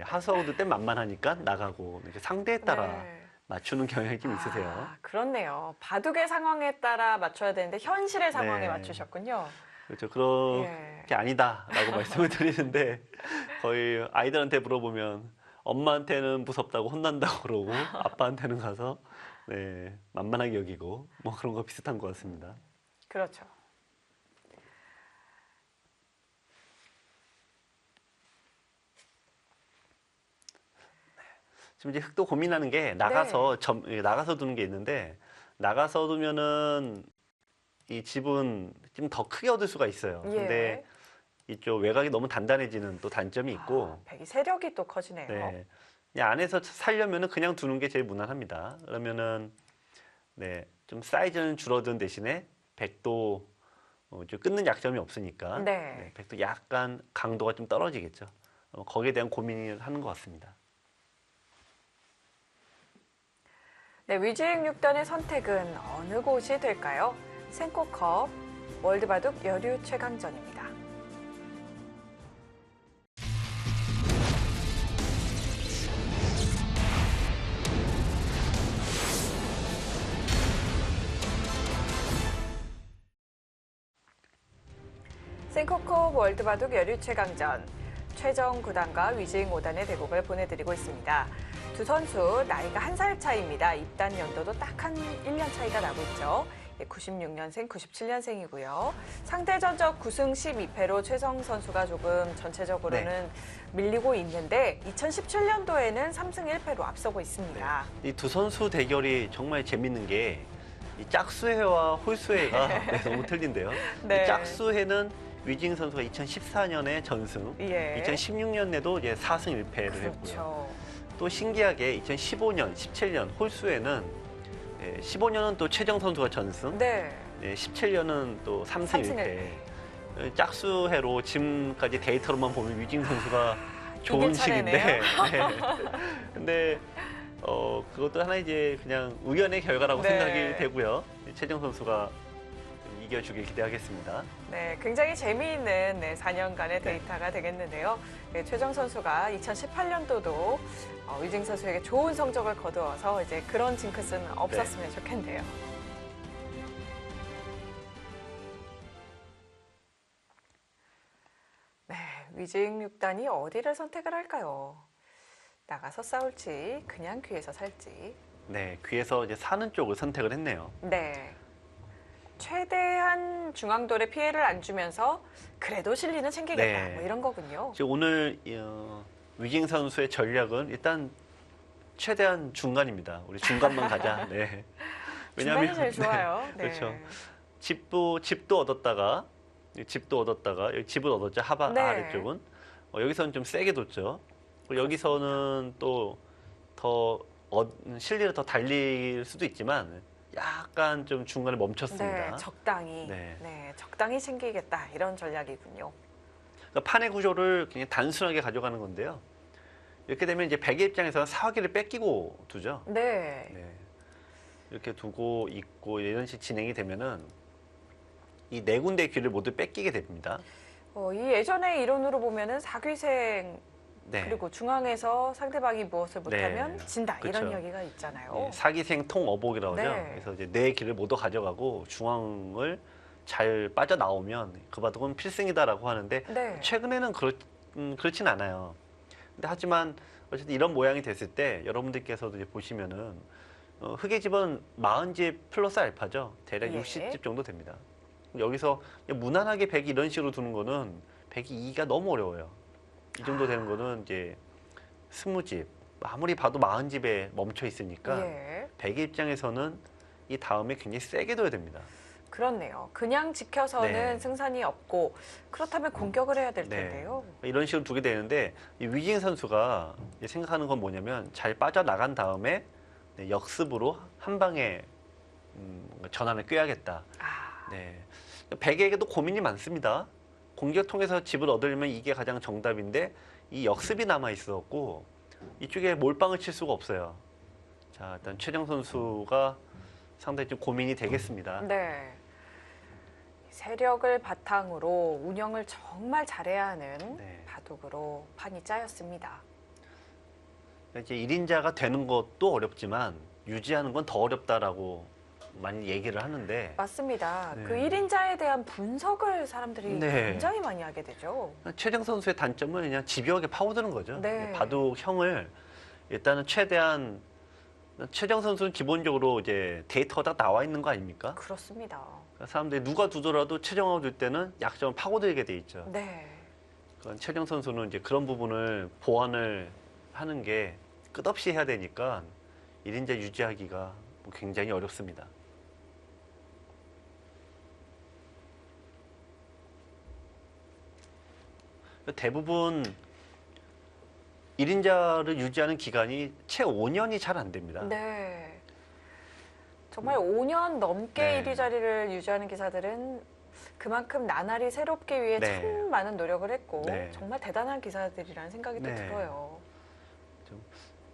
하수하고 들 땐 만만하니까 나가고 이렇게 상대에 따라 네. 맞추는 경향이 좀 있으세요. 그렇네요. 바둑의 상황에 따라 맞춰야 되는데 현실의 상황에 네. 맞추셨군요. 그렇죠. 그렇게 예. 아니다라고 말씀을 드리는데 거의 아이들한테 물어보면 엄마한테는 무섭다고 혼난다고 그러고 아빠한테는 가서 만만하게 여기고 뭐 그런 거 비슷한 것 같습니다. 그렇죠. 지금 이제 흙도 고민하는 게 나가서 나가서 두는 게 있는데 나가서 얻으면은 이 집은 좀 더 크게 얻을 수가 있어요. 근데 이쪽 외곽이 너무 단단해지는 또 단점이 있고, 백이 세력이 또 커지네요. 네, 그냥 안에서 살려면은 그냥 두는 게 제일 무난합니다. 그러면은 네, 좀 사이즈는 줄어든 대신에 백도 좀 끊는 약점이 없으니까 네. 백도 약간 강도가 좀 떨어지겠죠. 거기에 대한 고민을 하는 것 같습니다. 네, 위즈익 6단의 선택은 어느 곳이 될까요? 센코컵 월드바둑 여류 최강전입니다. 센코컵 월드바둑 여류 최강전 최정 9단과 위즈익 5단의 대국을 보내드리고 있습니다. 두 선수 나이가 1살 차이입니다. 입단 연도도 딱 한 1년 차이가 나고 있죠. 96년생, 97년생이고요. 상대 전적 9승 12패로 최정 선수가 조금 전체적으로는 밀리고 있는데 2017년도에는 3승 1패로 앞서고 있습니다. 이 두 선수 대결이 정말 재밌는 게 이 짝수회와 홀수회가 너무 틀린데요. 네. 이 짝수회는 위징 선수가 2014년에 전승, 예. 2016년에도 이제 4승 1패를 했고요. 그렇죠. 또 신기하게 2015년, 17년 홀수회는 15년은 또 최정 선수가 전승, 네. 17년은 또 3승 1패. 짝수회로 지금까지 데이터로만 보면 위징 선수가 좋은 차례네요. 식인데, 근데 그것도 하나 이제 그냥 우연의 결과라고 네. 생각이 되고요. 최정 선수가 이겨주길 기대하겠습니다. 네, 굉장히 재미있는 4년간의 데이터가 되겠는데요. 최정 선수가 2018년도도 위징 선수에게 좋은 성적을 거두어서 이제 그런 징크스는 없었으면 좋겠네요. 네, 위징 6단이 어디를 선택을 할까요? 나가서 싸울지, 그냥 귀에서 살지. 네, 귀에서 이제 사는 쪽을 선택을 했네요. 네. 최대한 중앙돌에 피해를 안 주면서 그래도 실리는 챙기겠다. 네. 뭐 이런 거군요. 지금 오늘 위징 선수의 전략은 일단 최대한 중간입니다. 우리 중간만 가자. 네. 중간이 제일 좋아요. 네. 그렇죠. 집도 얻었다가 여기 집을 얻었죠. 네. 아래쪽은 여기서는 좀 세게 뒀죠. 그리고 여기서는 또 더 실리를 더 달릴 수도 있지만 약간 좀 중간에 멈췄습니다. 네, 적당히. 네. 네, 적당히 챙기겠다. 이런 전략이군요. 그러니까 판의 구조를 그냥 단순하게 가져가는 건데요. 이렇게 되면 이제 백의 입장에서는 사기를 뺏기고 두죠. 네. 네. 이렇게 두고 있고 이런 식 진행이 되면은 이 네 군데의 귀를 모두 뺏기게 됩니다. 이 예전의 이론으로 보면은 사귀생 네. 그리고 중앙에서 상대방이 무엇을 못하면 네. 진다. 그렇죠. 이런 이야기가 있잖아요. 예, 사기생 통어복이라고 하죠. 네. 그래서 이제 네 길을 모두 가져가고 중앙을 잘 빠져나오면 그 바둑은 필승이다라고 하는데 네. 최근에는 그렇진 않아요. 근데 하지만 어쨌든 이런 모양이 됐을 때 여러분들께서도 이제 보시면은 흑의 집은 40집 플러스 알파죠. 대략 예. 60집 정도 됩니다. 여기서 그냥 무난하게 백이 이런 식으로 두는 거는 백이 이기가 너무 어려워요. 이 정도 되는 거는 이제 20집, 아무리 봐도 40집에 멈춰 있으니까 예. 백의 입장에서는 이 다음에 굉장히 세게 둬야 됩니다. 그렇네요. 그냥 지켜서는 네. 승산이 없고 그렇다면 공격을 해야 될 네. 텐데요. 이런 식으로 두게 되는데 이 위징 선수가 생각하는 건 뭐냐면 잘 빠져나간 다음에 역습으로 한 방에 전환을 꾀하겠다. 아, 네. 백에게도 고민이 많습니다. 공격 통해서 집을 얻으려면 이게 가장 정답인데 이 역습이 남아 있었고 이쪽에 몰빵을 칠 수가 없어요. 자, 일단 최정 선수가 상당히 좀 고민이 되겠습니다. 네. 세력을 바탕으로 운영을 정말 잘해야 하는 네. 바둑으로 판이 짜였습니다. 이제 1인자가 되는 것도 어렵지만 유지하는 건 더 어렵다라고 많이 얘기를 하는데 맞습니다. 네. 그 1인자에 대한 분석을 사람들이 네. 굉장히 많이 하게 되죠. 최정 선수의 단점은 그냥 집요하게 파고드는 거죠. 네. 바둑형을 일단은 최대한 최정 선수는 기본적으로 이제 데이터가 다 나와 있는 거 아닙니까? 그렇습니다. 그러니까 사람들이 누가 두더라도 최정하고 둘 때는 약점을 파고들게 돼 있죠. 네. 그러니까 최정 선수는 이제 그런 부분을 보완을 하는 게 끝없이 해야 되니까 1인자 유지하기가 굉장히 어렵습니다. 대부분 1인자를 유지하는 기간이 채 5년이 잘 안 됩니다. 네. 정말 5년 넘게 네. 1위 자리를 유지하는 기사들은 그만큼 나날이 새롭기 위해 네. 참 많은 노력을 했고 네. 정말 대단한 기사들이라는 생각이 또 네. 들어요.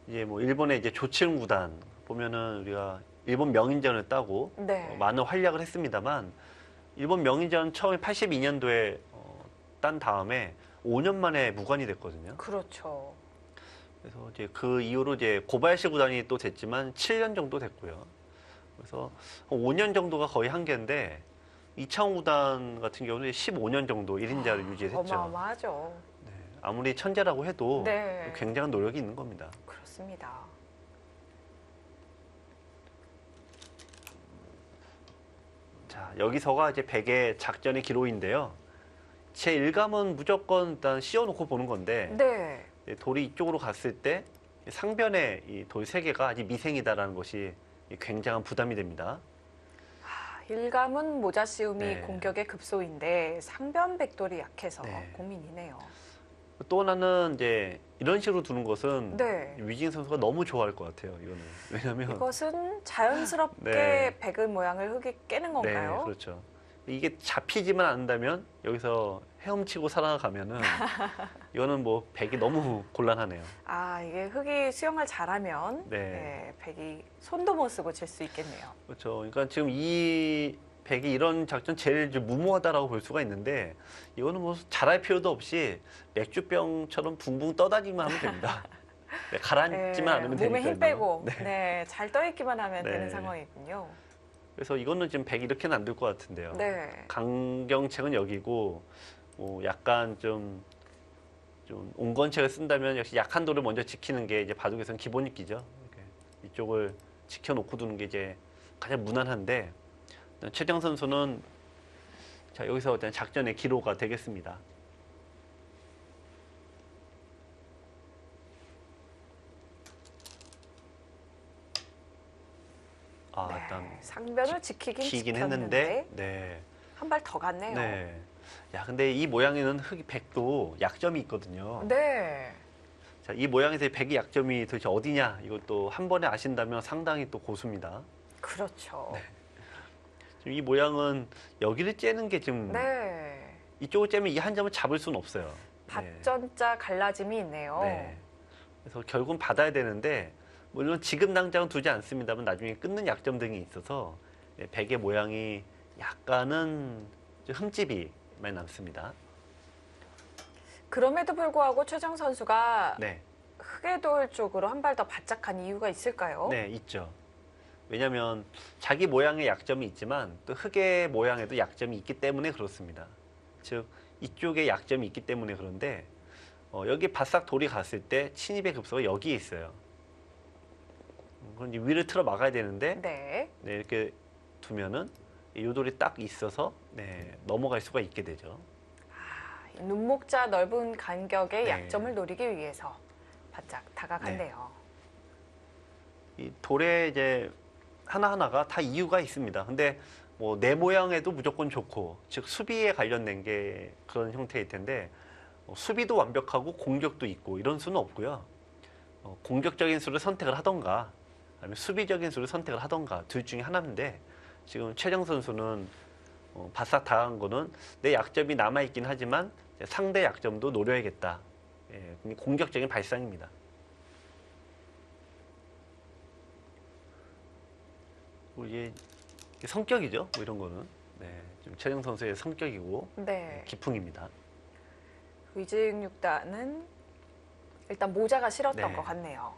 이제 뭐 일본의 이제 조치흥 구단 보면은 우리가 일본 명인전을 따고 네. 많은 활약을 했습니다만 일본 명인전 처음에 82년도에 딴 다음에 5년 만에 무관이 됐거든요. 그렇죠. 그래서 이제 그 이후로 이제 고바야시 구단이 또 됐지만 7년 정도 됐고요. 그래서 5년 정도가 거의 한계인데 이창호 구단 같은 경우는 15년 정도 1인자를 유지했죠. 어마어마하죠. 네, 아무리 천재라고 해도 네. 굉장한 노력이 있는 겁니다. 그렇습니다. 자, 여기서가 이제 백의 작전의 기로인데요. 제 일감은 무조건 일단 씌워놓고 보는 건데 네. 이제 돌이 이쪽으로 갔을 때 상변의 이 돌 세 개가 아직 미생이다라는 것이 굉장한 부담이 됩니다. 일감은 모자 씌움이 네. 공격의 급소인데 상변 백돌이 약해서 네. 고민이네요. 또 하나는 이제 이런 식으로 두는 것은 네. 위징 선수가 너무 좋아할 것 같아요. 이거는 왜냐하면 이것은 자연스럽게 네. 백의 모양을 흙이 깨는 건가요? 네, 그렇죠. 이게 잡히지만 않는다면 여기서 헤엄치고 살아가면은 이거는 뭐 백이 너무 곤란하네요. 아, 이게 흙이 수영을 잘하면 네. 네, 백이 손도 못 쓰고 질 수 있겠네요. 그렇죠. 그러니까 지금 이 백이 이런 작전 제일 좀 무모하다라고 볼 수가 있는데 이거는 뭐 잘할 필요도 없이 맥주병처럼 붕붕 떠다니기만 하면 됩니다. 네, 가라앉지만 않으면 되니까요. 몸에 힘 빼고 네. 네, 잘 떠있기만 하면 네. 되는 상황이군요. 그래서 이거는 지금 백이 이렇게는 안 될 것 같은데요. 네. 강경책은 여기고 약간 좀 온건책을 쓴다면 역시 약한 돌을 먼저 지키는 게 이제 바둑에서는 기본이기죠. 이렇게 이쪽을 지켜놓고 두는 게 이제 가장 무난한데 최정 선수는 자 여기서 일단 작전의 기로가 되겠습니다. 아 네, 일단 상변을 지키긴 키긴 지켰는데 했는데 네. 한 발 더 갔네요. 네. 야, 근데 이 모양에는 흙이 백도 약점이 있거든요. 네. 자, 이 모양에서 백의 약점이 도대체 어디냐? 이것도 한 번에 아신다면 상당히 또 고수입니다. 그렇죠. 지금 이 모양은 여기를 째는 게 지금 네. 이쪽을 째면 이 한 점을 잡을 수는 없어요. 네. 밭전자 갈라짐이 있네요. 네. 그래서 결국은 받아야 되는데 물론 지금 당장은 두지 않습니다만 나중에 끊는 약점 등이 있어서 백의 모양이 약간은 좀 흠집이 많이 남습니다. 그럼에도 불구하고 최정 선수가 네. 흙의 돌 쪽으로 한 발 더 바짝 간 이유가 있을까요? 네, 있죠. 왜냐하면 자기 모양의 약점이 있지만 또 흙의 모양에도 약점이 있기 때문에 그렇습니다. 즉 이쪽에 약점이 있기 때문에 그런데 여기 바싹 돌이 갔을 때 침입의 급소가 여기에 있어요. 그럼 이제 위를 틀어 막아야 되는데 네. 네, 이렇게 두면은 이 돌이 딱 있어서 네, 넘어갈 수가 있게 되죠. 이 눈목자 넓은 간격의 네. 약점을 노리기 위해서 바짝 다가갔네요. 이 돌에 이제 하나하나가 다 이유가 있습니다. 근데 뭐 내 모양에도 무조건 좋고, 즉 수비에 관련된 게 그런 형태일 텐데 수비도 완벽하고 공격도 있고 이런 수는 없고요. 공격적인 수를 선택을 하던가 아니면 수비적인 수를 선택을 하던가 둘 중에 하나인데 지금 최정 선수는 바싹 당한 거는 내 약점이 남아있긴 하지만 상대 약점도 노려야겠다. 예, 공격적인 발상입니다. 이게 성격이죠. 뭐 이런 거는. 네, 좀 최정 선수의 성격이고 네. 기풍입니다. 위증육단은 일단 모자가 싫었던 네. 것 같네요.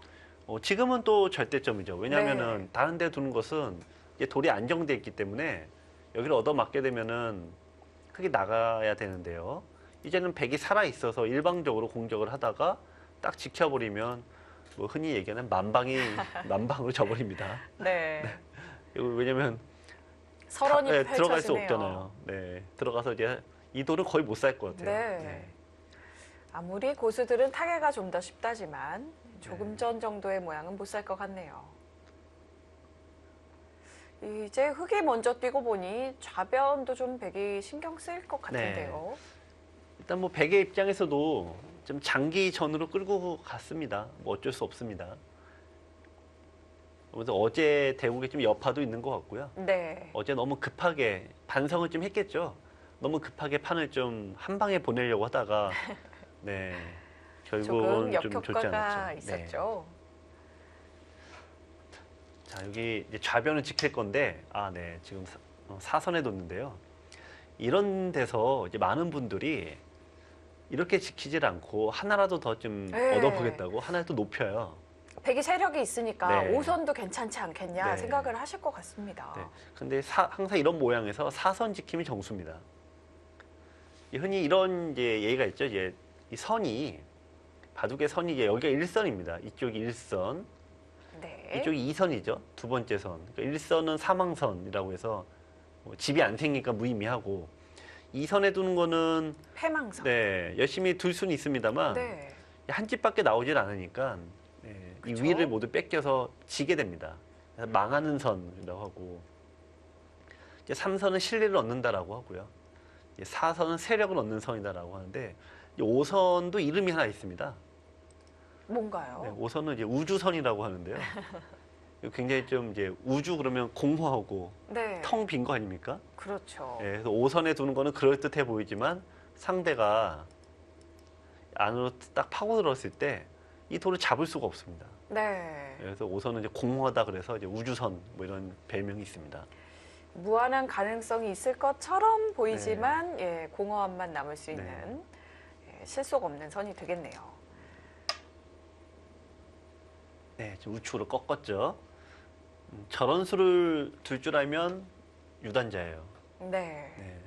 지금은 또 절대점이죠. 왜냐하면은 네. 다른 데 두는 것은 이제 돌이 안정돼 있기 때문에 여기를 얻어맞게 되면은 크게 나가야 되는데요. 이제는 백이 살아 있어서 일방적으로 공격을 하다가 딱 지켜버리면 뭐 흔히 얘기하는 만방으로 져버립니다. 네. 왜냐면 설원이 네, 펼쳐지네요. 들어갈 수 없잖아요. 네, 들어가서 이제 이 돌은 거의 못 살 것 같아요. 네. 아무리 고수들은 타개가 좀 더 쉽다지만 조금 네. 전 정도의 모양은 못 살 것 같네요. 이제 흙이 먼저 뛰고 보니 좌변도 좀 백이 신경 쓰일 것 같은데요. 일단 뭐 백의 입장에서도 좀 장기전으로 끌고 갔습니다. 뭐 어쩔 수 없습니다. 그래서 어제 대국에 좀 여파도 있는 것 같고요. 네. 어제 너무 급하게 반성을 좀 했겠죠. 너무 급하게 판을 좀 한 방에 보내려고 하다가 네 조금 결국은 좀 좋지 역효과가 않았죠. 네. 있었죠. 자 여기 이제 좌변을 지킬 건데 네 지금 사선에 뒀는데요. 이런 데서 이제 많은 분들이 이렇게 지키질 않고 하나라도 더 좀 네. 얻어보겠다고 하나를 또 높여요. 백이 세력이 있으니까 네. 5선도 괜찮지 않겠냐 네. 생각을 하실 것 같습니다. 네. 근데 항상 이런 모양에서 사선 지킴이 정수입니다. 흔히 이런 이제 얘기가 있죠. 이제 이 선이 바둑의 선이 이제 여기가 1선입니다. 이쪽이 1선, 네. 이쪽이 2선이죠. 두 번째 선. 그러니까 1선은 사망선이라고 해서 뭐 집이 안 생기니까 무의미하고 2선에 두는 거는 패망선. 네 열심히 둘 수는 있습니다만 네. 한 집밖에 나오질 않으니까 이 그쵸? 위를 모두 뺏겨서 지게 됩니다. 그래서 망하는 선이라고 하고 이제 3선은 실리를 얻는다라고 하고요. 이제 4선은 세력을 얻는 선이다라고 하는데 5선도 이름이 하나 있습니다. 뭔가요? 네, 5선은 이제 우주선이라고 하는데요. 굉장히 좀 이제 우주 그러면 공허하고 네. 텅 빈 거 아닙니까? 그렇죠. 네, 그래서 5선에 두는 거는 그럴듯해 보이지만 상대가 안으로 딱 파고들었을 때 이 돌을 잡을 수가 없습니다. 네. 그래서 5선은 이제 공허하다 그래서 이제 우주선 뭐 이런 별명이 있습니다. 무한한 가능성이 있을 것처럼 보이지만 예, 공허함만 남을 수 있는 네. 예, 실속 없는 선이 되겠네요. 네, 지금 우측으로 꺾었죠. 저런 수를 둘 줄 알면 유단자예요. 네. 네.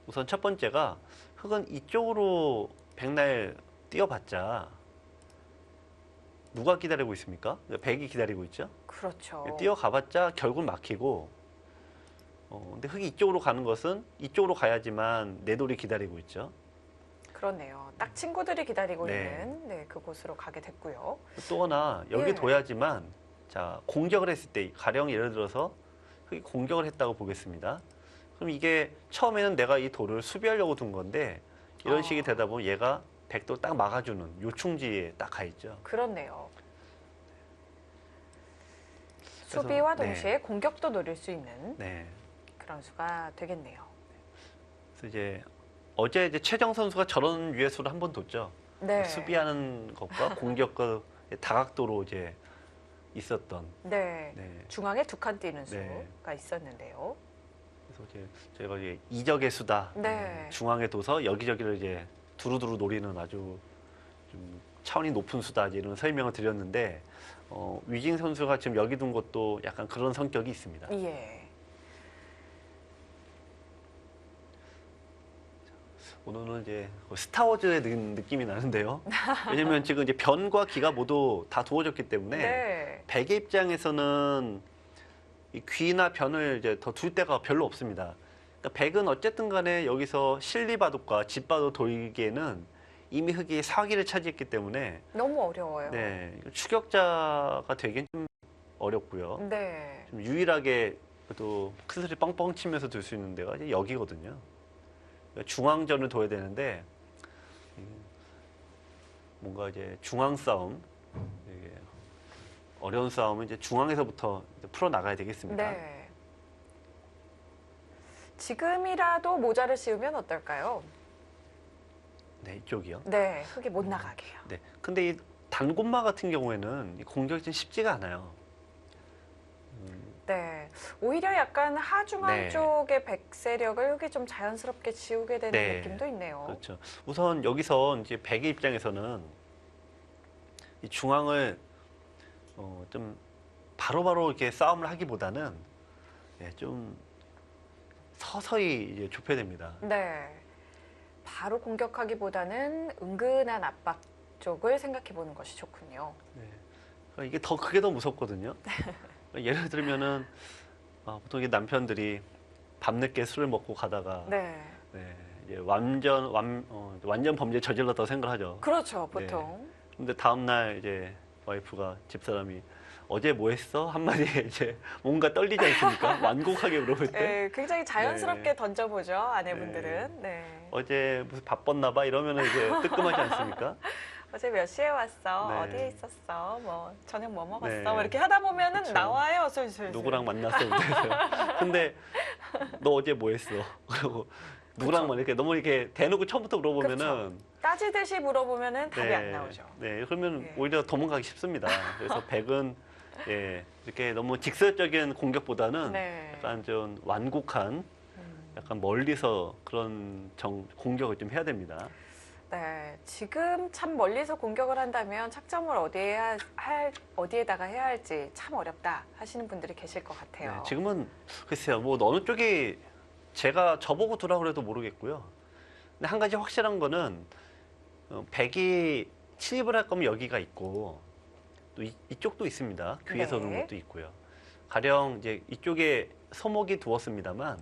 우선 첫 번째가 흙은 이쪽으로 백날 뛰어봤자 누가 기다리고 있습니까? 백이 기다리고 있죠. 그렇죠. 뛰어가봤자 결국 막히고 근데 흙이 이쪽으로 가는 것은 이쪽으로 가야지만 내 돌이 기다리고 있죠. 그렇네요. 딱 친구들이 기다리고 네. 있는 네, 그곳으로 가게 됐고요. 또 하나 여기 예. 둬야지만 자 공격을 했을 때 가령 예를 들어서 흙이 공격을 했다고 보겠습니다. 그럼 이게 처음에는 내가 이 돌을 수비하려고 둔 건데 이런 식이 되다 보면 얘가 백돌 딱 막아주는 요충지에 딱 가 있죠. 그렇네요. 그래서, 수비와 동시에 공격도 노릴 수 있는 네. 그런 수가 되겠네요. 그래서 이제 어제 이제 최정 선수가 저런 유예수를 한 번 뒀죠. 네. 수비하는 것과 공격과 다각도로 이제 있었던. 네. 네. 중앙에 두 칸 띄는 네. 수가 있었는데요. 그래서 이제 저희가 이제 이적의 수다. 네. 중앙에 둬서 여기저기를 이제 두루두루 노리는 아주 좀 차원이 높은 수다 이제 이런 설명을 드렸는데 위징 선수가 지금 여기 둔 것도 약간 그런 성격이 있습니다. 예. 오늘은 이제 스타워즈의 느낌이 나는데요. 왜냐면 지금 이제 변과 기가 모두 다 두어졌기 때문에 네. 백의 입장에서는 이 귀나 변을 이제 더 둘 데가 별로 없습니다. 그러니까 백은 어쨌든 간에 여기서 실리바둑과 집바둑 돌기에는 이미 흙이 사기를 차지했기 때문에 너무 어려워요. 네, 추격자가 되기엔 좀 어렵고요. 네. 좀 유일하게 그래도 큰 소리 뻥뻥 치면서 둘 수 있는 데가 이제 여기거든요. 그러니까 중앙전을 둬야 되는데 뭔가 이제 중앙 싸움, 이게 어려운 싸움은 이제 중앙에서부터 이제 풀어 나가야 되겠습니다. 네. 지금이라도 모자를 씌우면 어떨까요? 네, 이쪽이요. 네, 흙이 못 나가게요. 네, 근데 이 단곤마 같은 경우에는 이 공격이 좀 쉽지가 않아요. 네, 오히려 약간 하중앙 네. 쪽의 백세력을 흙이 좀 자연스럽게 지우게 되는 네. 느낌도 있네요. 그렇죠. 우선 여기서 이제 백의 입장에서는 이 중앙을 좀 바로바로 이렇게 싸움을 하기보다는 좀 서서히 이제 좁혀야 됩니다. 네, 바로 공격하기보다는 은근한 압박 쪽을 생각해 보는 것이 좋군요. 네. 그러니까 이게 그게 더 무섭거든요. 그러니까 예를 들면은 보통 이게 남편들이 밤늦게 술을 먹고 가다가 네, 이제 완전 범죄 저질렀다고 생각하죠. 그렇죠, 보통. 근데 다음 날 이제 와이프가 집사람이 어제 뭐 했어? 한마디에 이제 뭔가 떨리지 않습니까? 완곡하게 물어볼 때. 네, 굉장히 자연스럽게 네. 던져보죠, 아내분들은. 네. 어제 무슨 바빴나 봐 이러면은 이제 뜨끔하지 않습니까? 어제 몇 시에 왔어? 네. 어디에 있었어? 뭐 저녁 뭐 먹었어? 네. 뭐 이렇게 하다 보면은 그쵸. 나와요, 슬슬. 누구랑 만났어? 그래서. 근데 너 어제 뭐 했어? 그리고 누구랑만 이렇게 너무 이렇게 대놓고 처음부터 물어보면은 따지듯이 물어보면은 답이 안 나오죠. 네, 그러면 예. 오히려 도망가기 쉽습니다. 그래서 백은 예, 이렇게 너무 직설적인 공격보다는 네. 약간 좀 완곡한 약간 멀리서 그런 공격을 좀 해야 됩니다. 네, 지금 참 멀리서 공격을 한다면 착점을 어디에다가 해야 할지 참 어렵다 하시는 분들이 계실 것 같아요. 네, 지금은 글쎄요, 뭐 어느 쪽이 제가 저보고 두라 그래도 모르겠고요. 근데 한 가지 확실한 거는 백이 침입을 할 거면 여기가 있고 또 이쪽도 있습니다. 귀에서 네. 두는 것도 있고요. 가령 이제 이쪽에 소목이 두었습니다만,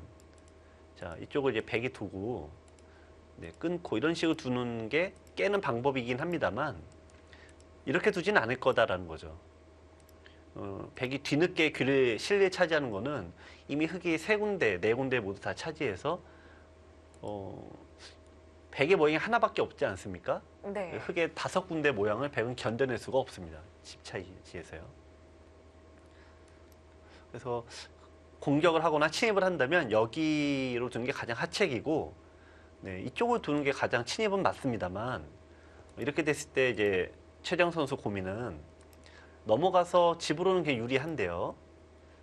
자 이쪽을 이제 백이 두고 네, 끊고 이런 식으로 두는 게 깨는 방법이긴 합니다만 이렇게 두지는 않을 거다라는 거죠. 백이 뒤늦게 귀를 실리에 차지하는 거는 이미 흙이 세 군데, 네 군데 모두 다 차지해서 백의 모양이 하나밖에 없지 않습니까? 네. 흙의 다섯 군데 모양을 백은 견뎌낼 수가 없습니다. 집 차이지에서요. 그래서 공격을 하거나 침입을 한다면 여기로 두는 게 가장 하책이고, 네, 이쪽을 두는 게 가장 침입은 맞습니다만 이렇게 됐을 때 이제 최정 선수 고민은 넘어가서 집으로는 게 유리한데요.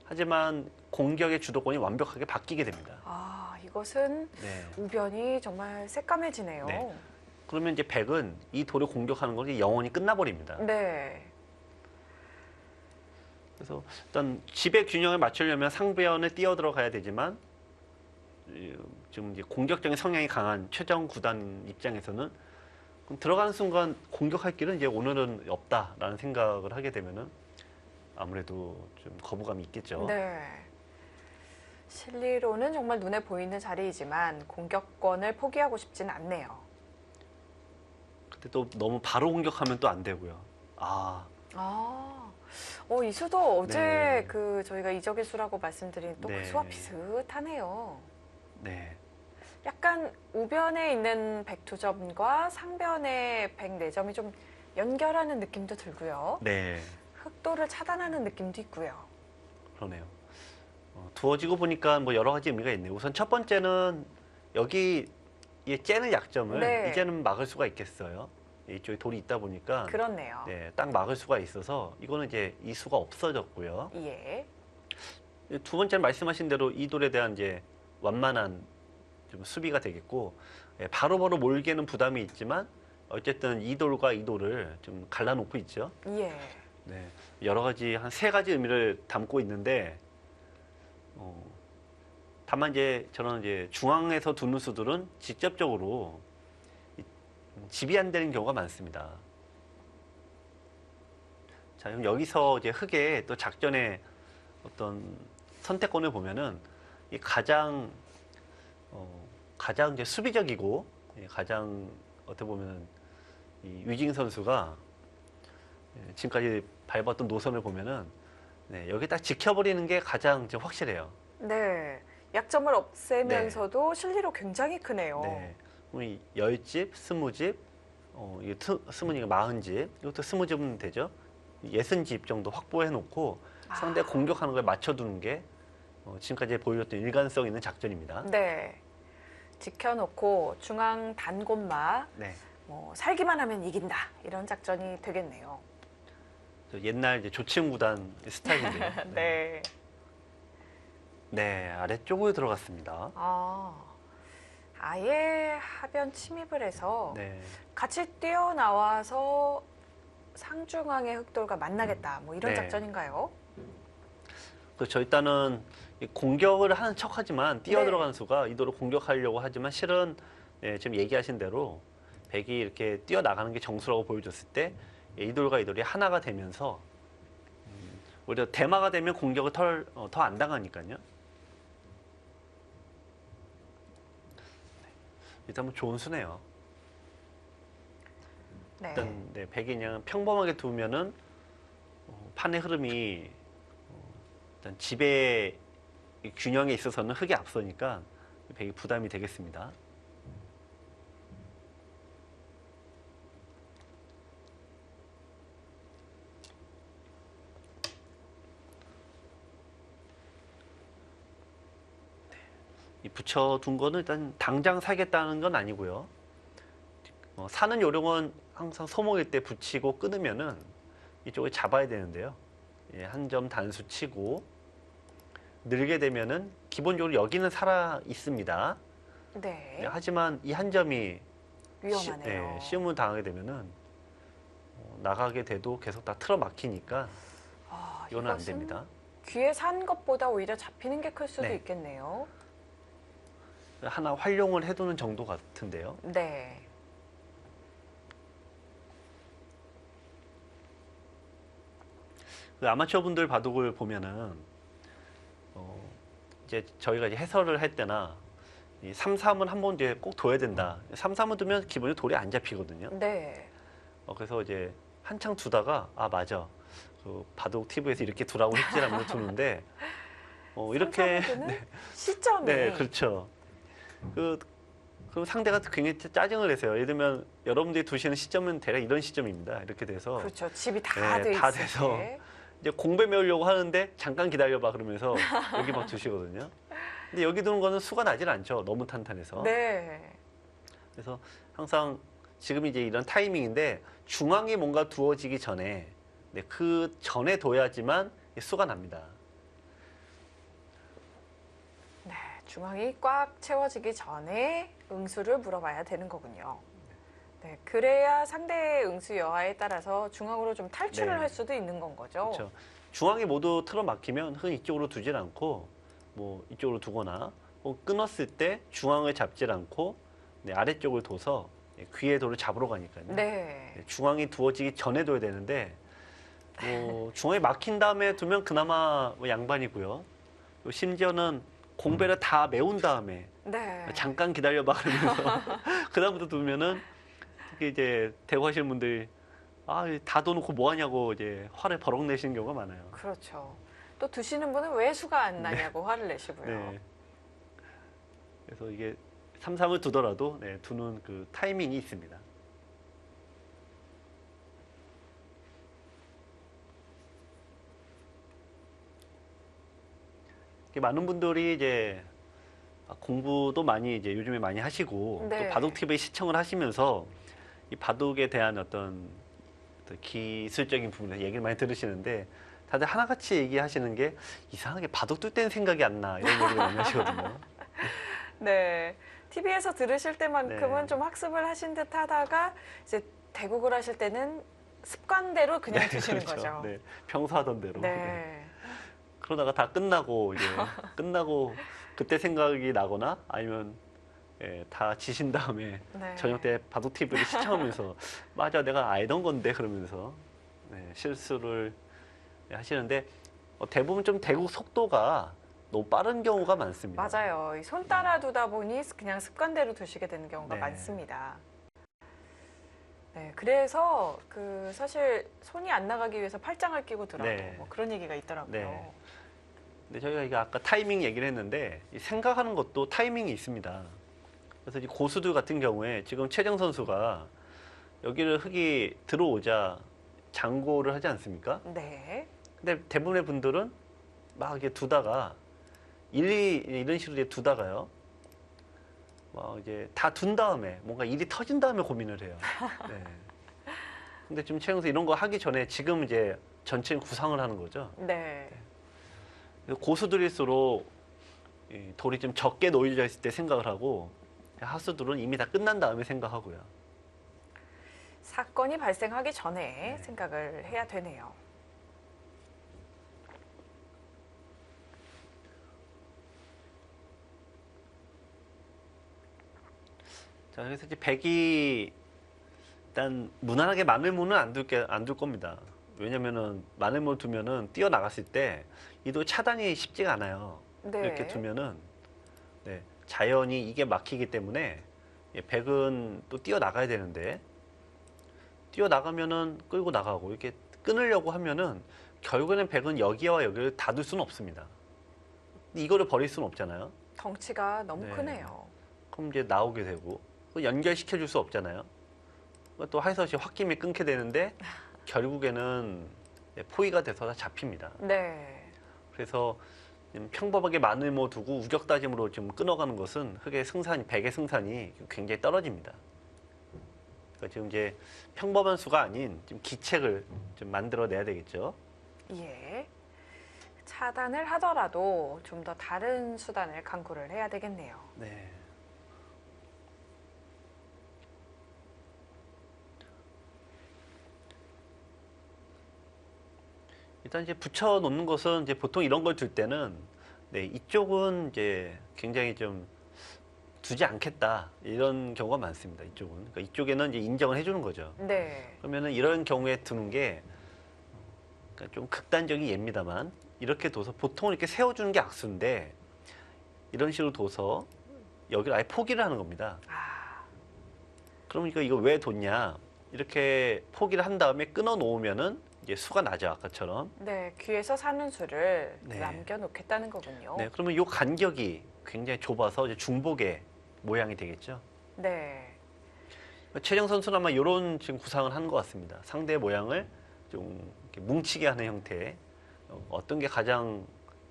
하지만 공격의 주도권이 완벽하게 바뀌게 됩니다. 아, 이것은 네. 우변이 정말 새까매지네요. 네. 그러면 이제 백은 이 돌을 공격하는 것이 영원히 끝나버립니다. 네. 그래서 일단 집의 균형을 맞추려면 상변에 뛰어 들어가야 되지만 지금 이제 공격적인 성향이 강한 최정 구단 입장에서는 그럼 들어가는 순간 공격할 길은 이제 오늘은 없다라는 생각을 하게 되면은 아무래도 좀 거부감이 있겠죠. 네. 실리로는 정말 눈에 보이는 자리이지만 공격권을 포기하고 싶지는 않네요. 근데 또 너무 바로 공격하면 또 안 되고요. 아, 이 수도 어제 네. 저희가 이적의 수라고 말씀드린 또 그 네. 수와 비슷하네요. 네. 약간 우변에 있는 102점과 상변의 104점이 좀 연결하는 느낌도 들고요. 네. 흑도를 차단하는 느낌도 있고요. 그러네요. 두어지고 보니까 뭐 여러 가지 의미가 있네요. 우선 첫 번째는 여기 이 째는 약점을 네. 이제는 막을 수가 있겠어요. 이쪽에 돌이 있다 보니까 그렇네요. 네, 딱 막을 수가 있어서 이거는 이제 이 수가 없어졌고요. 예. 두 번째는 말씀하신 대로 이 돌에 대한 이제 완만한 좀 수비가 되겠고, 바로바로 몰기에는 부담이 있지만 어쨌든 이 돌과 이 돌을 좀 갈라놓고 있죠. 예. 네, 여러 가지 한 세 가지 의미를 담고 있는데, 다만 이제 저는 이제 중앙에서 두는 수들은 직접적으로 집이 안 되는 경우가 많습니다. 자, 그럼 여기서 이제 흙의 또 작전의 어떤 선택권을 보면은 이 가장 이제 수비적이고 가장 어떻게 보면은 이 유징 선수가 지금까지 밟았던 노선을 보면은 네, 여기 딱 지켜버리는 게 가장 이제 확실해요. 네. 약점을 없애면서도 실리로 굉장히 크네요. 네. 우리 10집, 20집, 이게 20이니까 40집, 이것도 20집은 되죠. 60집 정도 확보해 놓고 상대 공격하는 걸 맞춰두는 게 지금까지 보여줬던 일관성 있는 작전입니다. 네. 지켜놓고 중앙 단곳마 네. 살기만 하면 이긴다 이런 작전이 되겠네요. 옛날 이제 조치훈 구단 스타일인데요. 네. 네, 아래쪽으로 들어갔습니다. 아예 하변 침입을 해서 네. 같이 뛰어나와서 상중앙의 흑돌과 만나겠다 뭐 이런 네. 작전인가요? 그렇죠. 일단은 이 공격을 하는 척하지만 뛰어들어가는 네. 수가 이도를 공격하려고 하지만 실은 지금 얘기하신 대로 백이 이렇게 뛰어나가는 게 정수라고 보여줬을 때 이돌과 이돌이 하나가 되면서 오히려 대마가 되면 공격을 더 안 당하니까요. 일단 뭐 좋은 수네요. 네. 일단 백이 그냥 평범하게 두면은 판의 흐름이 일단 지배 균형에 있어서는 흑이 앞서니까 백이 부담이 되겠습니다. 이 붙여둔 거는 일단 당장 사겠다는 건 아니고요. 사는 요령은 항상 소목일 때 붙이고 끊으면은 이쪽을 잡아야 되는데요. 예, 한 점 단수 치고 늘게 되면은 기본적으로 여기는 살아 있습니다. 네. 예, 하지만 이 한 점이 위험하네요. 시험을 당하게 되면은 나가게 돼도 계속 다 틀어막히니까 아, 이거는 안 이것은 됩니다. 귀에 산 것보다 오히려 잡히는 게 클 수도 네. 있겠네요. 하나 활용을 해두는 정도 같은데요. 네. 그 아마추어 분들 바둑을 보면은 이제 저희가 이제 해설을 할 때나 이 3-3은 한 번 뒤에 꼭 둬야 된다. 3-3은 두면 기본적으로 돌이 안 잡히거든요. 네. 그래서 이제 한창 두다가 아 맞아. 그 바둑 TV에서 이렇게 두라고 했지라고 두는데 이렇게 삼삼오드는 시점이 네 그렇죠. 그럼 상대가 굉장히 짜증을 내세요. 예를 들면 여러분들이 두시는 시점은 대략 이런 시점입니다. 이렇게 돼서 그렇죠. 집이 다 네, 돼 다 있을 돼서 때. 이제 공배 메우려고 하는데 잠깐 기다려봐 그러면서 여기 막 두시거든요. 근데 여기 두는 거는 수가 나질 않죠. 너무 탄탄해서. 네. 그래서 항상 지금 이제 이런 타이밍인데 중앙에 뭔가 두어지기 전에 그 전에 둬야지만 수가 납니다. 네. 중앙이 꽉 채워지기 전에 응수를 물어봐야 되는 거군요. 네. 그래야 상대의 응수 여하에 따라서 중앙으로 좀 탈출을 네. 할 수도 있는 건 거죠. 그렇죠. 중앙이 모두 틀어막히면 흔히 이쪽으로 두질 않고 뭐 이쪽으로 두거나 끊었을 때 중앙을 잡질 않고 아래쪽을 둬서 귀의 돌을 잡으러 가니까요. 네. 중앙이 두어지기 전에 둬야 되는데 중앙이 막힌 다음에 두면 그나마 양반이고요. 심지어는 공배를 다 메운 다음에 네. 잠깐 기다려봐 그러면서 그다음부터 두면은 특히 이제 대구하시는 분들이 다 둬놓고 뭐 하냐고 이제 화를 버럭 내시는 경우가 많아요. 그렇죠. 또 두시는 분은 왜 수가 안 나냐고 화를 내시고요. 네. 그래서 이게 3-3을 두더라도 두는 그 타이밍이 있습니다. 많은 분들이 이제 공부도 많이 이제 요즘에 많이 하시고 네. 또 바둑 TV에 시청을 하시면서 이 바둑에 대한 어떤 기술적인 부분에서 얘기를 많이 들으시는데 다들 하나같이 얘기하시는 게 이상하게 바둑 둘 때는 생각이 안 나 이런 얘기를 많이 하시거든요. 네. TV에서 들으실 때만큼은 네. 좀 학습을 하신 듯 하다가 이제 대국을 하실 때는 습관대로 그냥 두시는 그렇죠. 거죠. 네, 평소 하던 대로. 네. 그러다가 다 끝나고 이제 끝나고 그때 생각이 나거나 아니면 다 지신 다음에 네. 저녁 때 바둑 TV를 시청하면서 맞아 내가 알던 건데 그러면서 실수를 하시는데 대부분 좀 대국 속도가 너무 빠른 경우가 많습니다. 맞아요. 손 따라 두다 보니 그냥 습관대로 두시게 되는 경우가 네. 많습니다. 네, 그래서 사실 손이 안 나가기 위해서 팔짱을 끼고 두라고 네. 뭐 그런 얘기가 있더라고요. 네. 근데 저희가 이거 아까 타이밍 얘기를 했는데 이 생각하는 것도 타이밍이 있습니다. 그래서 이 고수들 같은 경우에 지금 최정 선수가 여기를 흑이 들어오자 장고를 하지 않습니까? 네. 근데 대부분의 분들은 막 이렇게 두다가 이런 식으로 이제 두다가요. 막 이제 다 둔 다음에 뭔가 일이 터진 다음에 고민을 해요. 네. 근데 지금 최영 선수 이런 거 하기 전에 지금 이제 전체 구상을 하는 거죠. 네. 고수들일수록 이 돌이 좀 적게 놓여져 있을 때 생각을 하고 하수들은 이미 다 끝난 다음에 생각하고요. 사건이 발생하기 전에 네. 생각을 해야 되네요. 자, 그래서 이제 백이 일단 무난하게 마늘무는 안 둘 겁니다. 왜냐면은 마늘무 두면은 뛰어나갔을 때 이도 차단이 쉽지가 않아요. 네. 이렇게 두면은 자연히 이게 막히기 때문에 백은 또 뛰어나가야 되는데 뛰어나가면은 끌고 나가고 이렇게 끊으려고 하면은 결국에는 백은 여기와 여기를 다 둘 수는 없습니다. 이거를 버릴 수는 없잖아요. 덩치가 너무 네. 크네요. 그럼 이제 나오게 되고 또 연결시켜 줄 수 없잖아요. 또 하이섯이 홧김에 끊게 되는데 결국에는 포위가 돼서 다 잡힙니다. 네. 그래서 지금 평범하게 마늘모 두고 우격다짐으로 좀 끊어가는 것은 흑의 승산, 백의 승산이 굉장히 떨어집니다. 그러니까 지금 이제 평범한 수가 아닌 좀 기책을 좀 만들어내야 되겠죠. 예. 차단을 하더라도 좀 더 다른 수단을 강구를 해야 되겠네요. 네. 일단 이제 붙여 놓는 것은 이제 보통 이런 걸 둘 때는 네, 이쪽은 이제 굉장히 좀 두지 않겠다 이런 경우가 많습니다. 이쪽은 그러니까 이쪽에는 이제 인정을 해주는 거죠. 네. 그러면은 이런 경우에 두는 게 그러니까 좀 극단적인 예입니다만 이렇게 둬서 보통 이렇게 세워주는 게 악수인데 이런 식으로 둬서 여기를 아예 포기를 하는 겁니다. 아, 그러니까 이거 왜 뒀냐? 이렇게 포기를 한 다음에 끊어 놓으면은 이제 수가 나죠, 아까처럼. 네. 귀에서 사는 수를 네. 남겨놓겠다는 거군요. 네, 그러면 이 간격이 굉장히 좁아서 이제 중복의 모양이 되겠죠. 네. 최정 선수는 아마 이런 지금 구상을 하는 것 같습니다. 상대의 모양을 좀 이렇게 뭉치게 하는 형태의 어떤 게 가장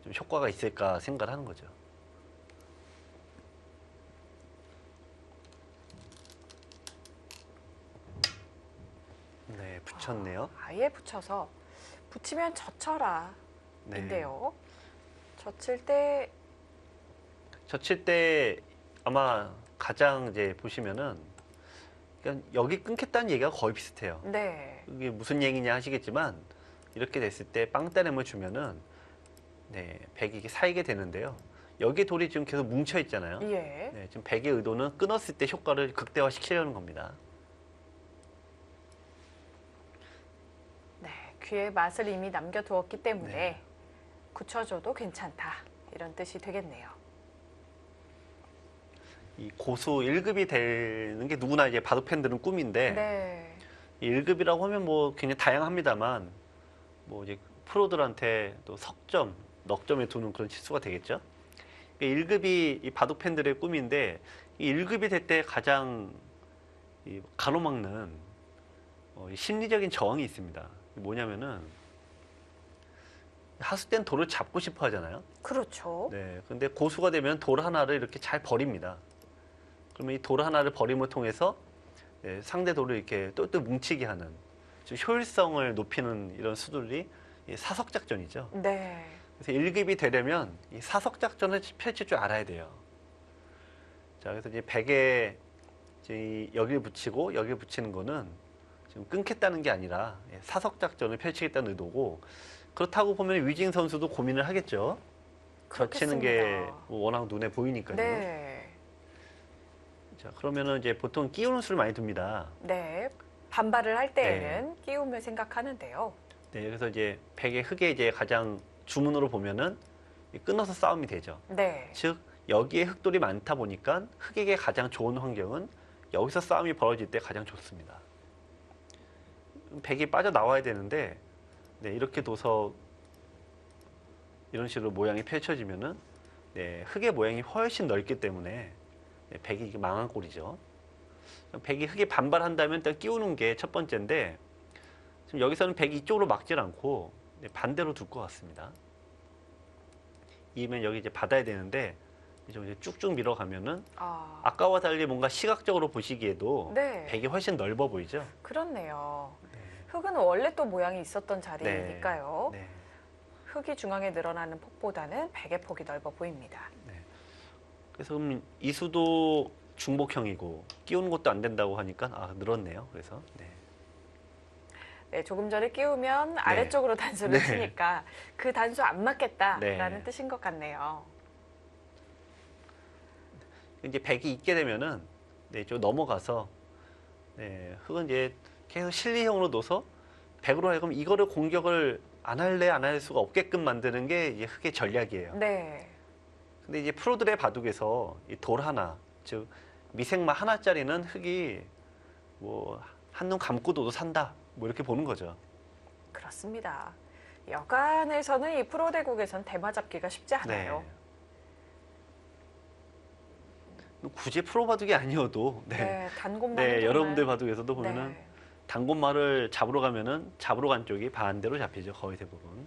좀 효과가 있을까 생각을 하는 거죠. 네, 붙였네요. 아예 붙여서 붙이면 젖혀라 네. 인데요. 젖힐 때 젖힐 때 아마 가장 이제 보시면은 그러니까 여기 끊겠다는 얘기가 거의 비슷해요. 네. 이게 무슨 얘기냐 하시겠지만 이렇게 됐을 때 빵따렘을 주면은 네, 백이 이게 사이게 되는데요. 여기 돌이 지금 계속 뭉쳐 있잖아요. 예. 네, 지금 백의 의도는 끊었을 때 효과를 극대화시키려는 겁니다. 네. 귀의 맛을 이미 남겨두었기 때문에 네. 굳혀줘도 괜찮다 이런 뜻이 되겠네요. 이 고수 1급이 되는 게 누구나 이제 바둑 팬들은 꿈인데 네. 이 1급이라고 하면 뭐 굉장히 다양합니다만 뭐 이제 프로들한테 또 석점, 넉점에 두는 그런 치수가 되겠죠. 1급이 이 바둑 팬들의 꿈인데 이 1급이 될 때 가장 이 가로막는 이 심리적인 저항이 있습니다. 뭐냐면은 하수 때는 돌을 잡고 싶어 하잖아요. 그렇죠. 네, 근데 고수가 되면 돌 하나를 이렇게 잘 버립니다. 그러면 이 돌 하나를 버림을 통해서 네, 상대 돌을 이렇게 똘똘 뭉치게 하는 좀 효율성을 높이는 이런 수들이 이 사석 작전이죠. 네. 그래서 1급이 되려면 이 사석 작전을 펼칠 줄 알아야 돼요. 자, 그래서 이제 백에 이제 여기를 붙이고 여기를 붙이는 거는 지금 끊겠다는 게 아니라 사석 작전을 펼치겠다는 의도고 그렇다고 보면 위징 선수도 고민을 하겠죠. 젖히는 게 그렇겠습니다. 뭐 워낙 눈에 보이니까요. 네. 자, 그러면은 이제 보통 끼우는 수를 많이 둡니다. 네. 반발을 할 때에는 끼움을 생각하는데요. 네, 그래서 이제 백의 흑의 이제 가장 주문으로 보면은 끊어서 싸움이 되죠. 네. 즉 여기에 흑돌이 많다 보니까 흑에게 가장 좋은 환경은 여기서 싸움이 벌어질 때 가장 좋습니다. 백이 빠져나와야 되는데 네, 이렇게 둬서 이런 식으로 모양이 펼쳐지면은 네, 흑의 모양이 훨씬 넓기 때문에 네, 백이 이게 망한 꼴이죠. 백이 흑에 반발한다면 일단 끼우는 게 첫 번째인데 지금 여기서는 백이 이쪽으로 막질 않고 네, 반대로 둘 것 같습니다. 이면 여기 이제 받아야 되는데 이제 쭉쭉 밀어가면은 아, 아까와 달리 뭔가 시각적으로 보시기에도 네. 백이 훨씬 넓어 보이죠? 그렇네요. 흑은 원래 또 모양이 있었던 자리니까요. 네. 흑이 중앙에 늘어나는 폭보다는 백의 폭이 넓어 보입니다. 그래서 그럼 이수도 중복형이고 끼우는 것도 안 된다고 하니까 아 늘었네요. 그래서 네. 네, 조금 전에 끼우면 아래쪽으로 단수를 네. 치니까 그 단수 안 맞겠다라는 네. 뜻인 것 같네요. 이제 백이 있게 되면은 네, 좀 넘어가서 네, 흑은 이제 계속 실리형으로 둬서 백으로 하여금 이거를 공격을 안 할래 안 할 수가 없게끔 만드는 게 이제 흑의 전략이에요. 네. 근데 이제 프로들의 바둑에서 이 돌 하나, 즉 미생마 하나짜리는 흑이 뭐 한눈 감고 둬도 산다, 뭐 이렇게 보는 거죠. 그렇습니다. 여간에서는 이 프로 대국에선 대마 잡기가 쉽지 않아요. 굳이 프로 바둑이 아니어도 네, 단골만 네, 여러분들 바둑에서도 보면은 네. 단골말을 잡으러 가면은 잡으러 간 쪽이 반대로 잡히죠. 거의 대부분.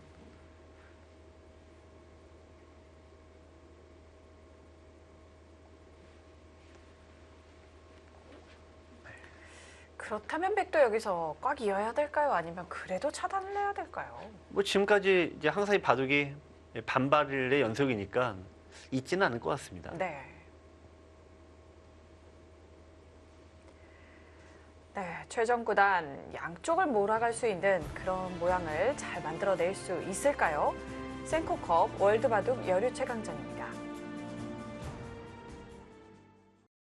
그렇다면 백도 여기서 꽉 이어야 될까요? 아니면 그래도 차단을 해야 될까요? 뭐 지금까지 이제 항상 이 바둑이 반발의 연속이니까 있지는 않을 것 같습니다. 네. 네, 최종 구단 양쪽을 몰아갈 수 있는 그런 모양을 잘 만들어낼 수 있을까요? 센코컵 월드바둑 여류 최강전입니다.